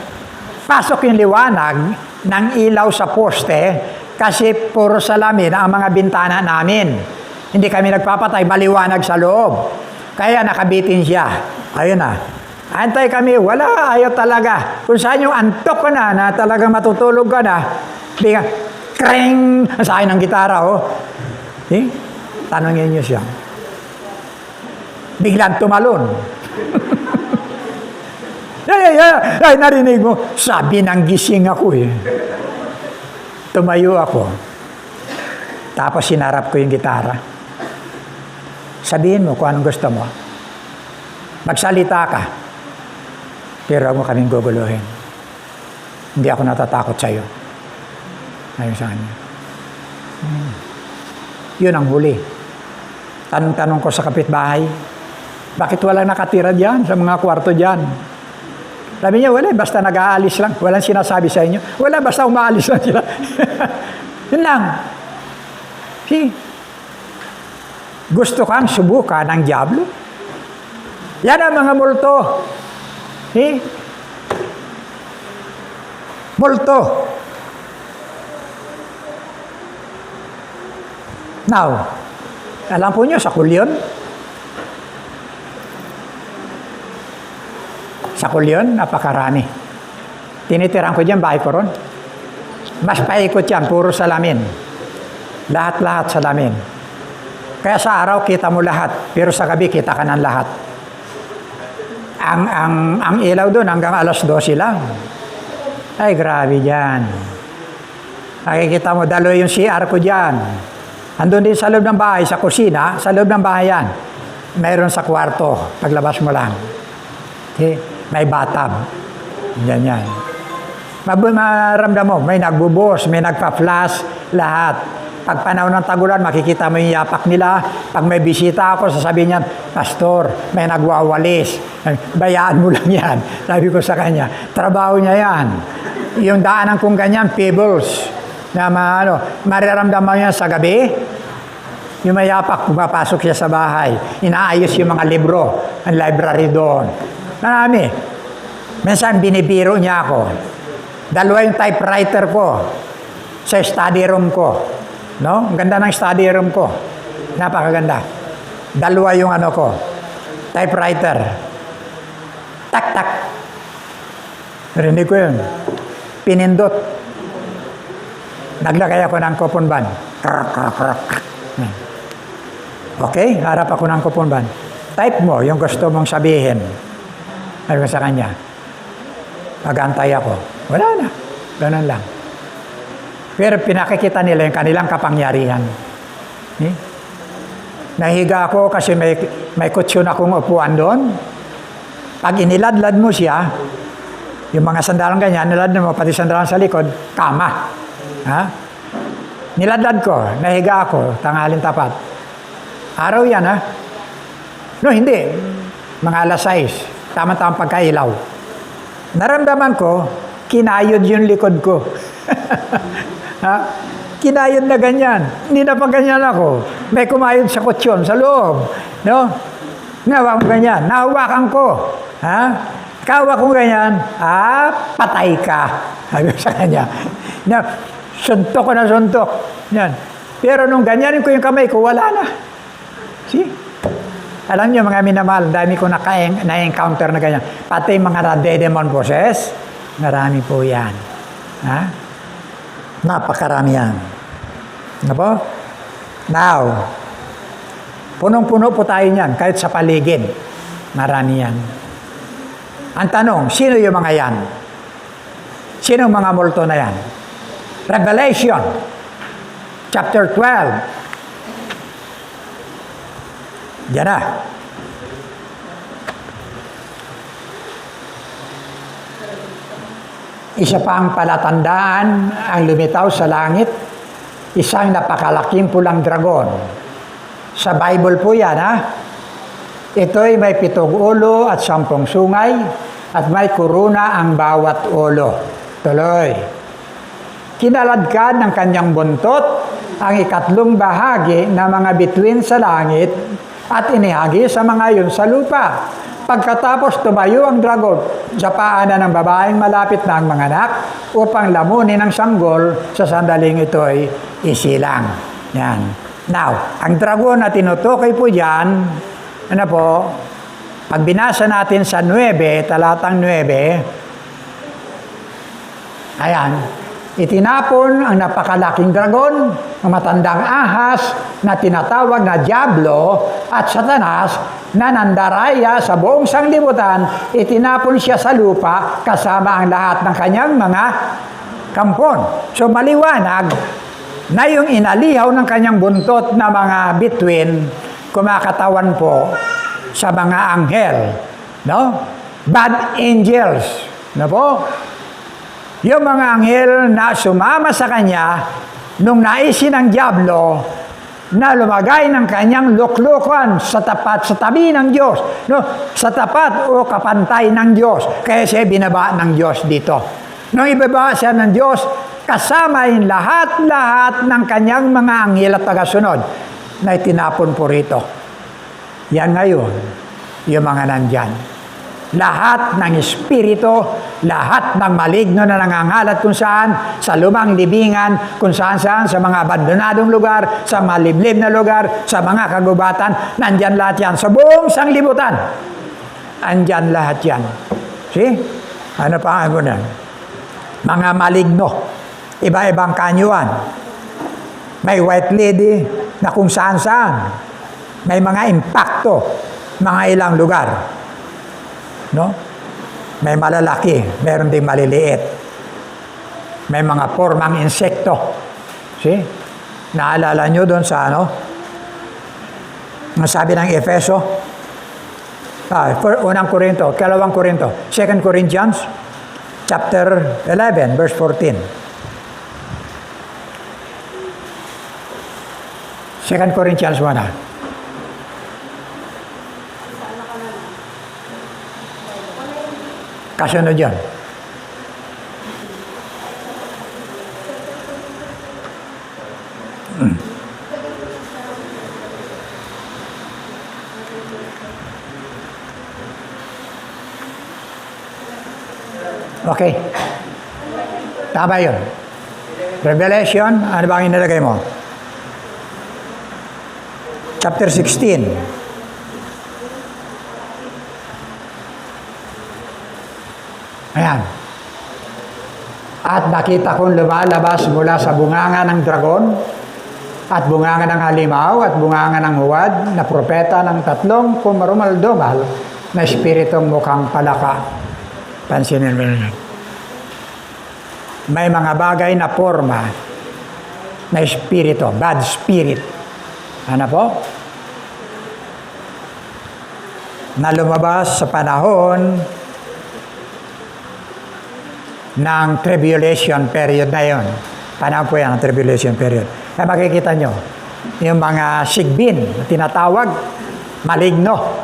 Speaker 1: Pasok yung liwanag ng ilaw sa poste kasi puro salamin ang mga bintana namin. Hindi kami nagpapatay, maliwanag sa loob. Kaya nakabitin siya. Ayun na. Antay kami, wala, ayaw talaga. Kung saan yung antok ka na talagang matutulog ka na, bigla, kring, sa akin ng gitara, oh. Eh? Tanongin niyo siya. Biglang tumalon. Ay, narinig mo. Sabi ng gising ako eh. Tumayo ako. Tapos sinarap ko yung gitara. Sabihin mo kung anong gusto mo. Magsalita ka. Pero huwag mo kaming guguluhin. Hindi ako natatakot sa'yo. Ayun sa kanya. Yun ang huli. Tanong-tanong ko sa kapitbahay, bakit walang nakatira dyan, sa mga kwarto dyan? Sabi niya, wala, basta nag-aalis lang. Walang sinasabi sa inyo. Wala, basta umaalis lang sila. Yun lang. See? Gusto kang subukan ng diablo? Yan ang mga multo. See? Multo. Now, alam po nyo, sa kulyon? Sa kulyon, napakarami. Tinitiran ko dyan, bahay ko ron. Mas paikot yan, puro salamin. Lahat-lahat salamin. Kaya sa araw, kita mo lahat. Pero sa gabi, kita ka ng lahat. Ang ilaw doon, hanggang alas 12 lang. Ay, grabe dyan. Nakikita mo, dalo yung CR ko dyan. Andun din sa loob ng bahay, sa kusina, sa loob ng bahay yan. Mayroon sa kwarto, paglabas mo lang. Okay? May bathtub. Yan. Maramdam mo, may nagbubuhos, may nagpa-flash, lahat. Pag panahon ng tagulan, makikita mo yung yapak nila. Pag may bisita ako, sasabihin niyan, Pastor, may nagwawalis. Bayaan mo lang yan. Sabi ko sa kanya, trabaho niya yan. Yung daanan kong ganyan, pebbles. Na mariramdaman niya sa gabi, yung mayapak, pumapasok siya sa bahay. Inaayos yung mga libro, ang library doon. Marami. Minsan binibiro niya ako. 2 yung typewriter ko sa study room ko. No? Ang ganda ng study room ko. Napakaganda. 2 yung ko, typewriter. Tak-tak. Narinig ko yun. Pinindot. Naglagay ako ng coupon band. Okay, harap ako ng coupon band. Type mo yung gusto mong sabihin. Sabi ko sa kanya, mag-antay ako. Wala na. Ganun lang. Pero pinakikita nila yung kanilang kapangyarihan. Nahiga ako kasi may kutsyon akong upuan doon. Pag iniladlad mo siya, yung mga sandalang ganyan, niladlad mo, pati sandalang sa likod, kama. Ha? Niladlad ko, nahiga ako, tanghalin tapat. Araw yan, ha? No, hindi. Mga alas 6, tama-tama pagkailaw. Naramdaman ko, kinayod yung likod ko. Ha? Kinayod na ganyan. Hindi na pa ganyan ako. May kumayod sa kutsyon, sa loob. No? Nahawakan ko ganyan. Nahawakan ko. Ha? Kawa ko ganyan. Patay ka. Sabi ko sa kanya. Na, suntok ko na suntok. Yan. Pero nung ganyanin ko yung kamay ko, wala na. See? Alam niyo mga minamahal, dami ko na-encounter na ganyan. Pati mga demon boses, marami po yan. Ha? Napakarami yan. Ano po? Now, punong-puno po tayo niyan, kahit sa paligid. Marami yan. Ang tanong, sino yung mga yan? Sino mga multo na yan? Revelation, chapter 12. Yan na. Isa pa ang palatandaan ang lumitaw sa langit, isang napakalaking pulang dragon. Sa Bible po yan, ha? Ito'y may 7 ulo at 10 sungay, at may kuruna ang bawat ulo. Tuloy. Kinaladkad ng kanyang buntot ang 3 bahagi ng mga bituin sa langit at inihagi sa mga yun sa lupa. Pagkatapos tumayo ang dragon sa paanan ng babaeng malapit na ang mga anak upang lamunin ang sanggol sa sandaling ito'y isilang. Yan. Now, ang dragon na tinutukoy po dyan, ano po, pag binasa natin sa 9, talatang 9, ayan, itinapon ang napakalaking dragon, ang matandang ahas na tinatawag na Diablo at Satanas na nandaraya sa buong sanglibutan, itinapon siya sa lupa kasama ang lahat ng kanyang mga kampon. So maliwanag na yung inalihaw ng kanyang buntot na mga bituin, kumakatawan po sa mga anghel, no? Bad angels, no po? Yung mga anghel na sumama sa kanya nung naisin ng Diablo na lumagay ng kanyang luklukan sa tabi ng Diyos, no? Sa tapat o kapantay ng Diyos. Kaya siya binaba ng Diyos dito. Nung ibaba siya ng Diyos, kasama yung lahat-lahat ng kanyang mga anghel at tagasunod na itinapon po rito. Yan ngayon, yung mga nandyan. Lahat ng espiritu, lahat ng maligno na nangangalat kung saan, sa lumang libingan, kung saan-saan, sa mga abandonadong lugar, sa maliblib na lugar, sa mga kagubatan, nandyan lahat yan. Sa buong sanglibutan, andyan lahat yan. See? Ano pa ang gunan? Mga maligno. Iba-ibang kanyuan. May White Lady na kung saan-saan. May mga impakto, mga ilang lugar. No? May malalaki, meron ding maliliit. May mga formang insekto. See? Naalala nyo doon sa ano? Ang sabi ng Efeso, unang Korinto, 2 Korinto, 2 Corinthians, chapter 11, verse 14. 2 Corinthians 1. Kasunod yun. Okay. Tama yun. Revelation, ano bang inilagay mo? Chapter 16. Ayan. At nakita kong lumalabas mula sa bunganga ng dragon, at bunganga ng halimaw, at bunganga ng huwad, na propeta ng tatlong kumarumaldumal na espiritong mukhang palaka. Pansinin mo yun. May mga bagay na forma na espiritu, bad spirit. Ano po? Na lumabas sa panahon ng tribulation period na yon. Panahon po yan, ang tribulation period. Kaya makikita nyo, yung mga sigbin, tinatawag, maligno.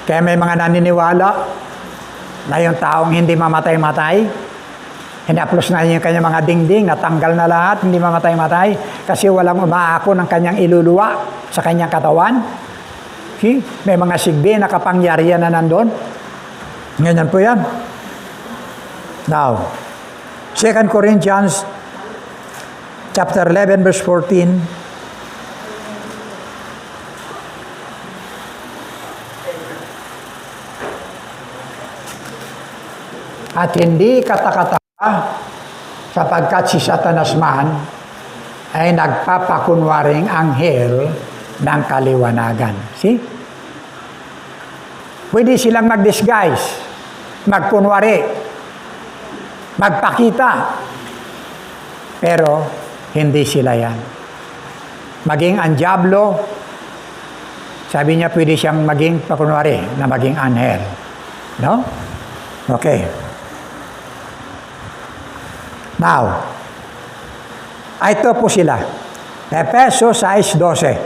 Speaker 1: Kaya may mga naniniwala na yung taong hindi mamatay-matay, hinaplos na yung kanyang mga dingding, natanggal na lahat, hindi mamatay-matay, kasi walang umaako ng kanyang iluluwa sa kanyang katawan. See? May mga sigbi na kapangyarihan na nandun. Ganyan po yan. Now, 2 Corinthians chapter 11, verse 14. At hindi katakataka sapagkat si Satanas man ay nagpapakunwaring anghel ng kaliwanagan. See? Pwede silang mag-disguise, magkunwari, magpakita. Pero hindi sila yan. Maging ang diablo, sabi niya pwede siyang maging pakunwari na maging anghel. No? Okay. Now, ito po sila. Efeso 6:12.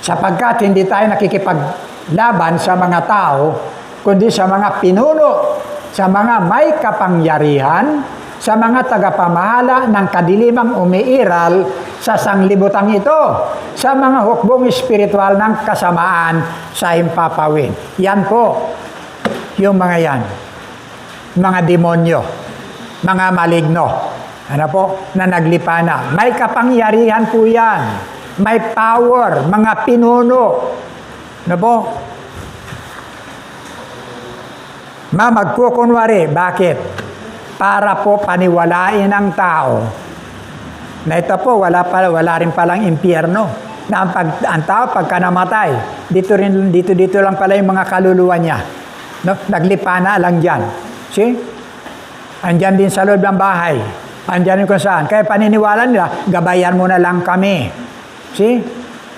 Speaker 1: Sapagkat hindi tayo nakikipaglaban sa mga tao, kundi sa mga pinuno, sa mga may kapangyarihan, sa mga tagapamahala ng kadilimang umiiral sa sanglibutang ito, sa mga hukbong espiritual ng kasamaan sa himpapawid. Yan po, yung mga yan. Mga demonyo, mga maligno, ano po, na naglipana. May kapangyarihan po yan. May power, mga pinuno. Ano po? Magkukunwari. Bakit? Para po paniwalain ang tao na ito po, wala rin palang impyerno. Na ang tao pagka namatay, dito lang pala yung mga kaluluwa niya. No? Naglipana lang dyan. See? Andyan din sa loob ng bahay. Andyan kung saan. Kaya paniniwala nila, gabayan mo na lang kami. See?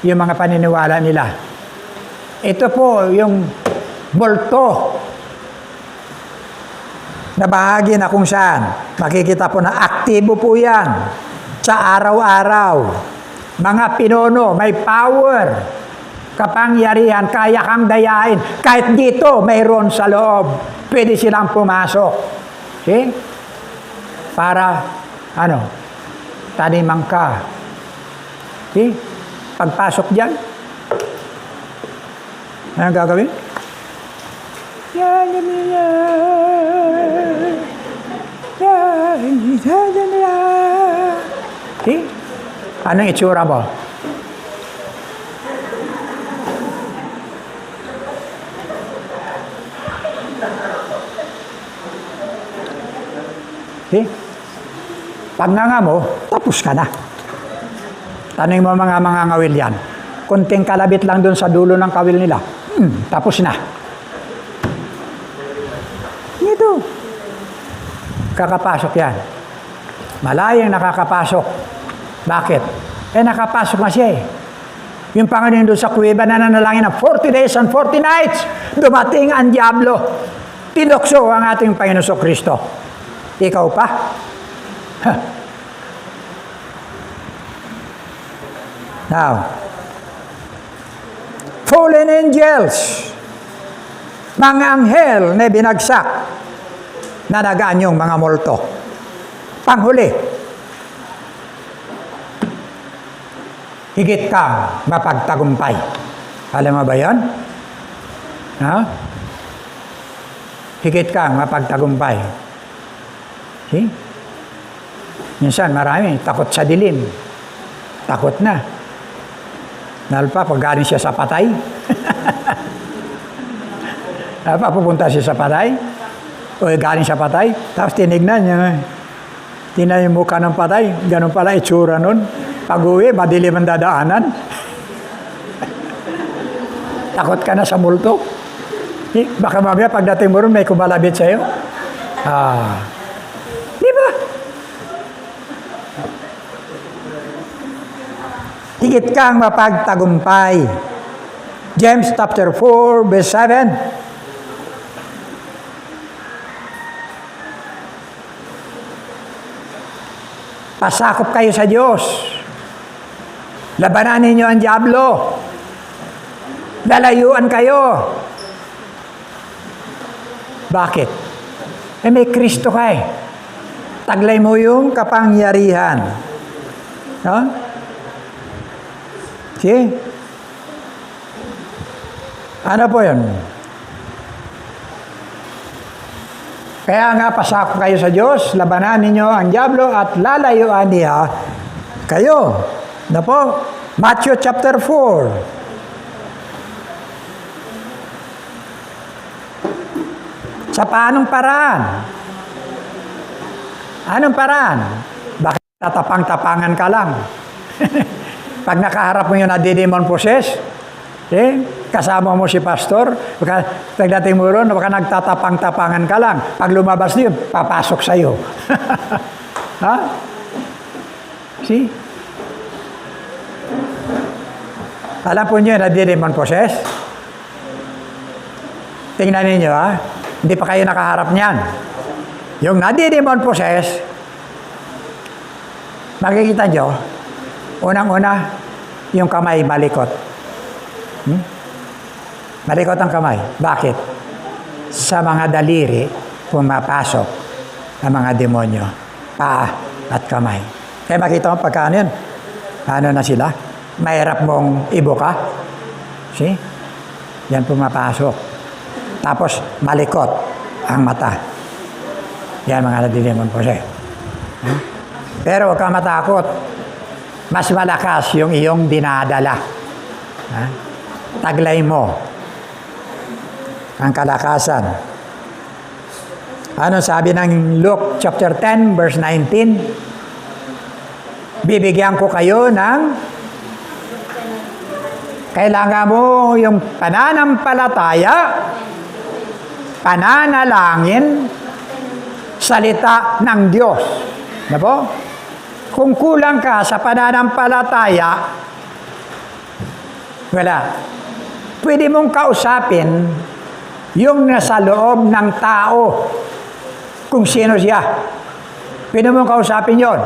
Speaker 1: Yung mga paniniwala nila. Ito po yung multo na bahagi na kung saan. Makikita po na aktibo po yan sa araw-araw. Mga pinuno, may power, kapangyarihan, kaya kang dayain. Kahit dito, mayroon sa loob. Pwede silang pumasok. See? Para, taniman ka. See? Pagpasok dyan, anong gagawin? See? Anong itsura mo? See? Pag nga mo, tapos ka na. Tanong mo mga ngawil yan. Kunting kalabit lang doon sa dulo ng kawil nila. Tapos na. Ito. Kakapasok yan. Malayang nakakapasok. Bakit? Nakapasok na siya eh. Yung Panginoon doon sa kuweba na nanalangin ng 40 days and 40 nights, dumating ang Diablo. Tinukso ang ating Panginoon Kristo. Ikaw pa? Now, fallen angels, mga anghel na binagsak na naganyong mga multo. Panghuli, higit kang mapagtagumpay. Alam mo ba yan? Higit kang mapagtagumpay. See? Minsan marami takot sa dilim. Takot na. Lalo pa pag galing siya sa patay. Lalo pa pupunta siya sa patay. O galing sa patay. Tapos tinignan niya. Tingnan yung mukha ng patay. Ganun pala itsura nun. Pag-uwi, madilim ang dadaanan. Takot ka na sa multo. Baka mamaya pagdating mo rin may kumalabit sa'yo. Di ba? Higit kang mapagtagumpay. James chapter 4, verse 7. Pasakop kayo sa Diyos. Labanan ninyo ang Diablo. Lalayuan kayo. Bakit? May Kristo ka eh. Taglay mo yung kapangyarihan. No? See? Ano po yun? Kaya nga, pasakop kayo sa Diyos, labanan ninyo ang Diablo at lalayuan niya kayo. Na po? Matthew chapter 4. Sa paanong paraan? Anong paraan? Bakit tatapang-tapangan ka lang? Pag nakaharap mo yung nadidemon possess, kasama mo si pastor, pagdating mo ron, baka nagtatapang-tapangan ka lang. Pag lumabas niyo, papasok sa'yo. Ha? See? Alam po niyo yung nadidemon possess? Tingnan ninyo, ha? Hindi pa kayo nakaharap niyan. Yung nadidemon possess, makikita nyo, unang-una, yung kamay malikot. Malikot ang kamay. Bakit? Sa mga daliri, pumapasok ang mga demonyo. Paa at kamay. Kaya makita mo pagka yun, ano na sila? Mahirap mong ibuka. See? Yan pumapasok. Tapos, malikot ang mata. Yan mga nadidemon po siya. Pero huwag kang matakot. Mas malakas yung iyong dinadala. Taglay mo ang kalakasan. Ano sabi ng Luke chapter 10 verse 19? Bibigyan ko kayo ng kailangan mo yung pananampalataya, pananalangin, salita ng Diyos. Na po? Kung kulang ka sa pananampalataya, wala. Pwede mong kausapin yung nasa loob ng tao, kung sino siya. Pwede mong kausapin yon.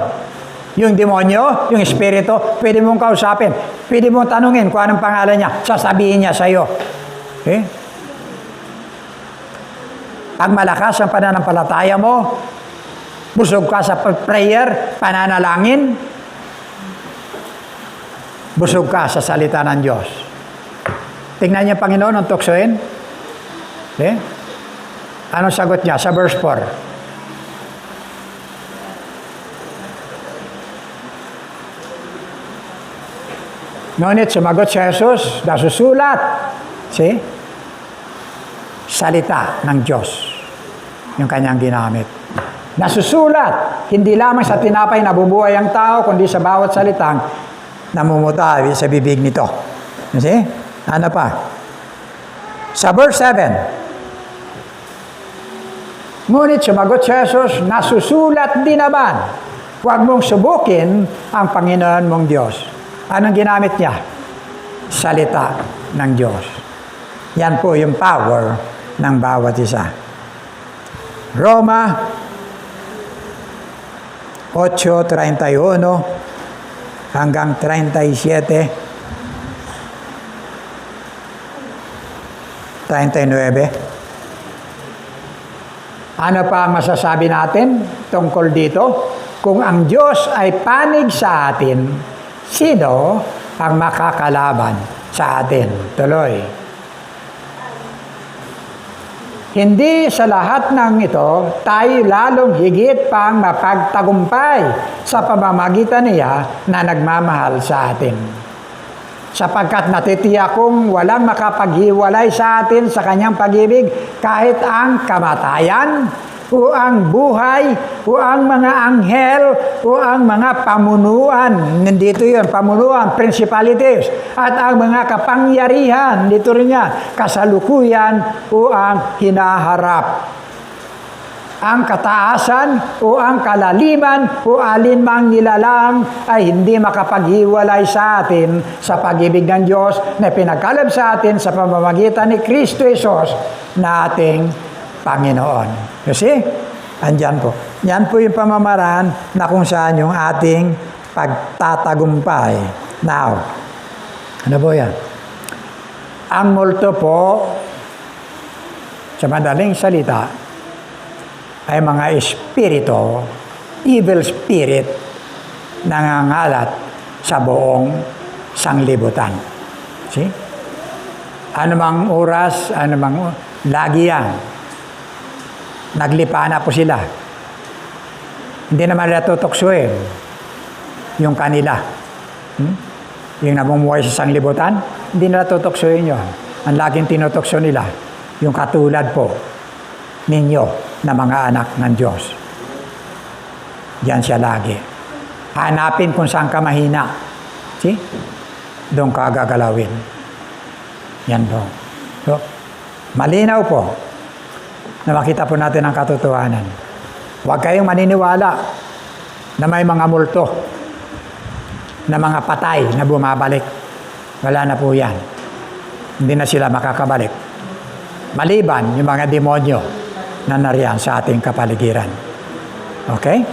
Speaker 1: Yung demonyo, yung espiritu, pwede mong kausapin. Pwede mong tanungin kung anong pangalan niya. Sasabihin niya sa'yo. Okay? Pag malakas ang pananampalataya mo, busog ka sa prayer, pananalangin, busog ka sa salita ng Diyos. Tingnan niyo, Panginoon, ang tuksoin. Okay? Anong sagot niya sa verse 4? Ngunit sumagot si Jesus, nasusulat. See? Salita ng Diyos. Yung kanyang ginamit. Nasusulat, hindi lamang sa tinapay na bubuhay ang tao, kundi sa bawat salitang namumutawi sa bibig nito. You see? Ano pa? Sa verse 7, ngunit sumagot si Jesus, nasusulat din naman, huwag mong subukin ang Panginoon mong Diyos. Anong ginamit niya? Salita ng Diyos. Yan po yung power ng bawat isa. Roma 8:31 hanggang 37, 39. Ano pa ang masasabi natin tungkol dito? Kung ang Diyos ay panig sa atin, sino ang makakalaban sa atin? Tuloy. Hindi sa lahat ng ito, tayo lalong higit pang mapagtagumpay sa pamamagitan niya na nagmamahal sa atin. Sapagkat natitiyak kong walang makapaghiwalay sa atin sa kanyang pag-ibig kahit ang kamatayan, o ang buhay, o ang mga anghel, o ang mga pamunuan. Nandito yun, pamunuan, principalities, at ang mga kapangyarihan, dito rin yan, kasalukuyan, o ang hinaharap. Ang kataasan, o ang kalaliman, o alinmang nilalang ay hindi makapaghiwalay sa atin sa pag-ibig ng Diyos na pinagkaloob sa atin sa pamamagitan ni Kristo Jesus na ating Panginoon. Kasi, andyan po. Yan po yung pamamaraan na kung saan yung ating pagtatagumpay. Now, ano po yan? Ang multo po, sa madaling salita, ay mga espiritu, evil spirit, nangangalat sa buong sanglibutan. See? Anumang oras, lagi yan. Naglipa na po sila. Hindi naman nila tutoksuin yung kanila. Yung namumuhay sa sanglibutan, hindi nila tutoksuin yun. Ang laging tinutokso nila, yung katulad po ninyo na mga anak ng Diyos. Diyan siya lagi. Hanapin kung saan ka mahina. See? Doon ka gagalawin. Yan po. So, malinaw po na makita po natin ang katotohanan. Huwag kayong maniniwala na may mga multo, na mga patay na bumabalik. Wala na po yan. Hindi na sila makakabalik. Maliban yung mga demonyo na nariyan sa ating kapaligiran. Okay?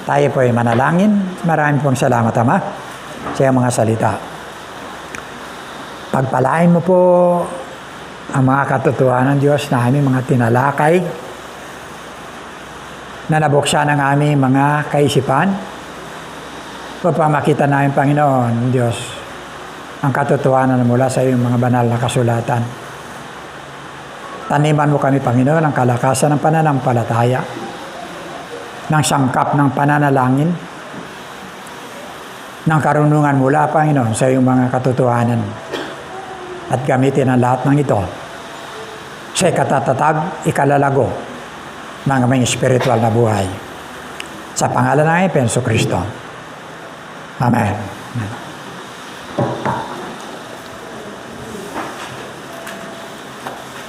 Speaker 1: Tayo po ay manalangin. Maraming pong salamat, Ama, sa iyong mga salita. Pagpalain mo po ang mga katotohanan ng Diyos na aming mga tinalakay, na nabuksan ang aming mga kaisipan, upang makita namin, Panginoon, Diyos, ang katotohanan mula sa iyong mga banal na kasulatan. Taniman mo kami, Panginoon, ang kalakasan ng pananampalataya, ng sangkap ng pananalangin, ng karunungan mula, Panginoon, sa iyong mga katotohanan. At gamitin ang lahat ng ito sa ikatatag, ikalalago ng aming spiritual na buhay. Sa pangalan ng Hesus Kristo. Amen.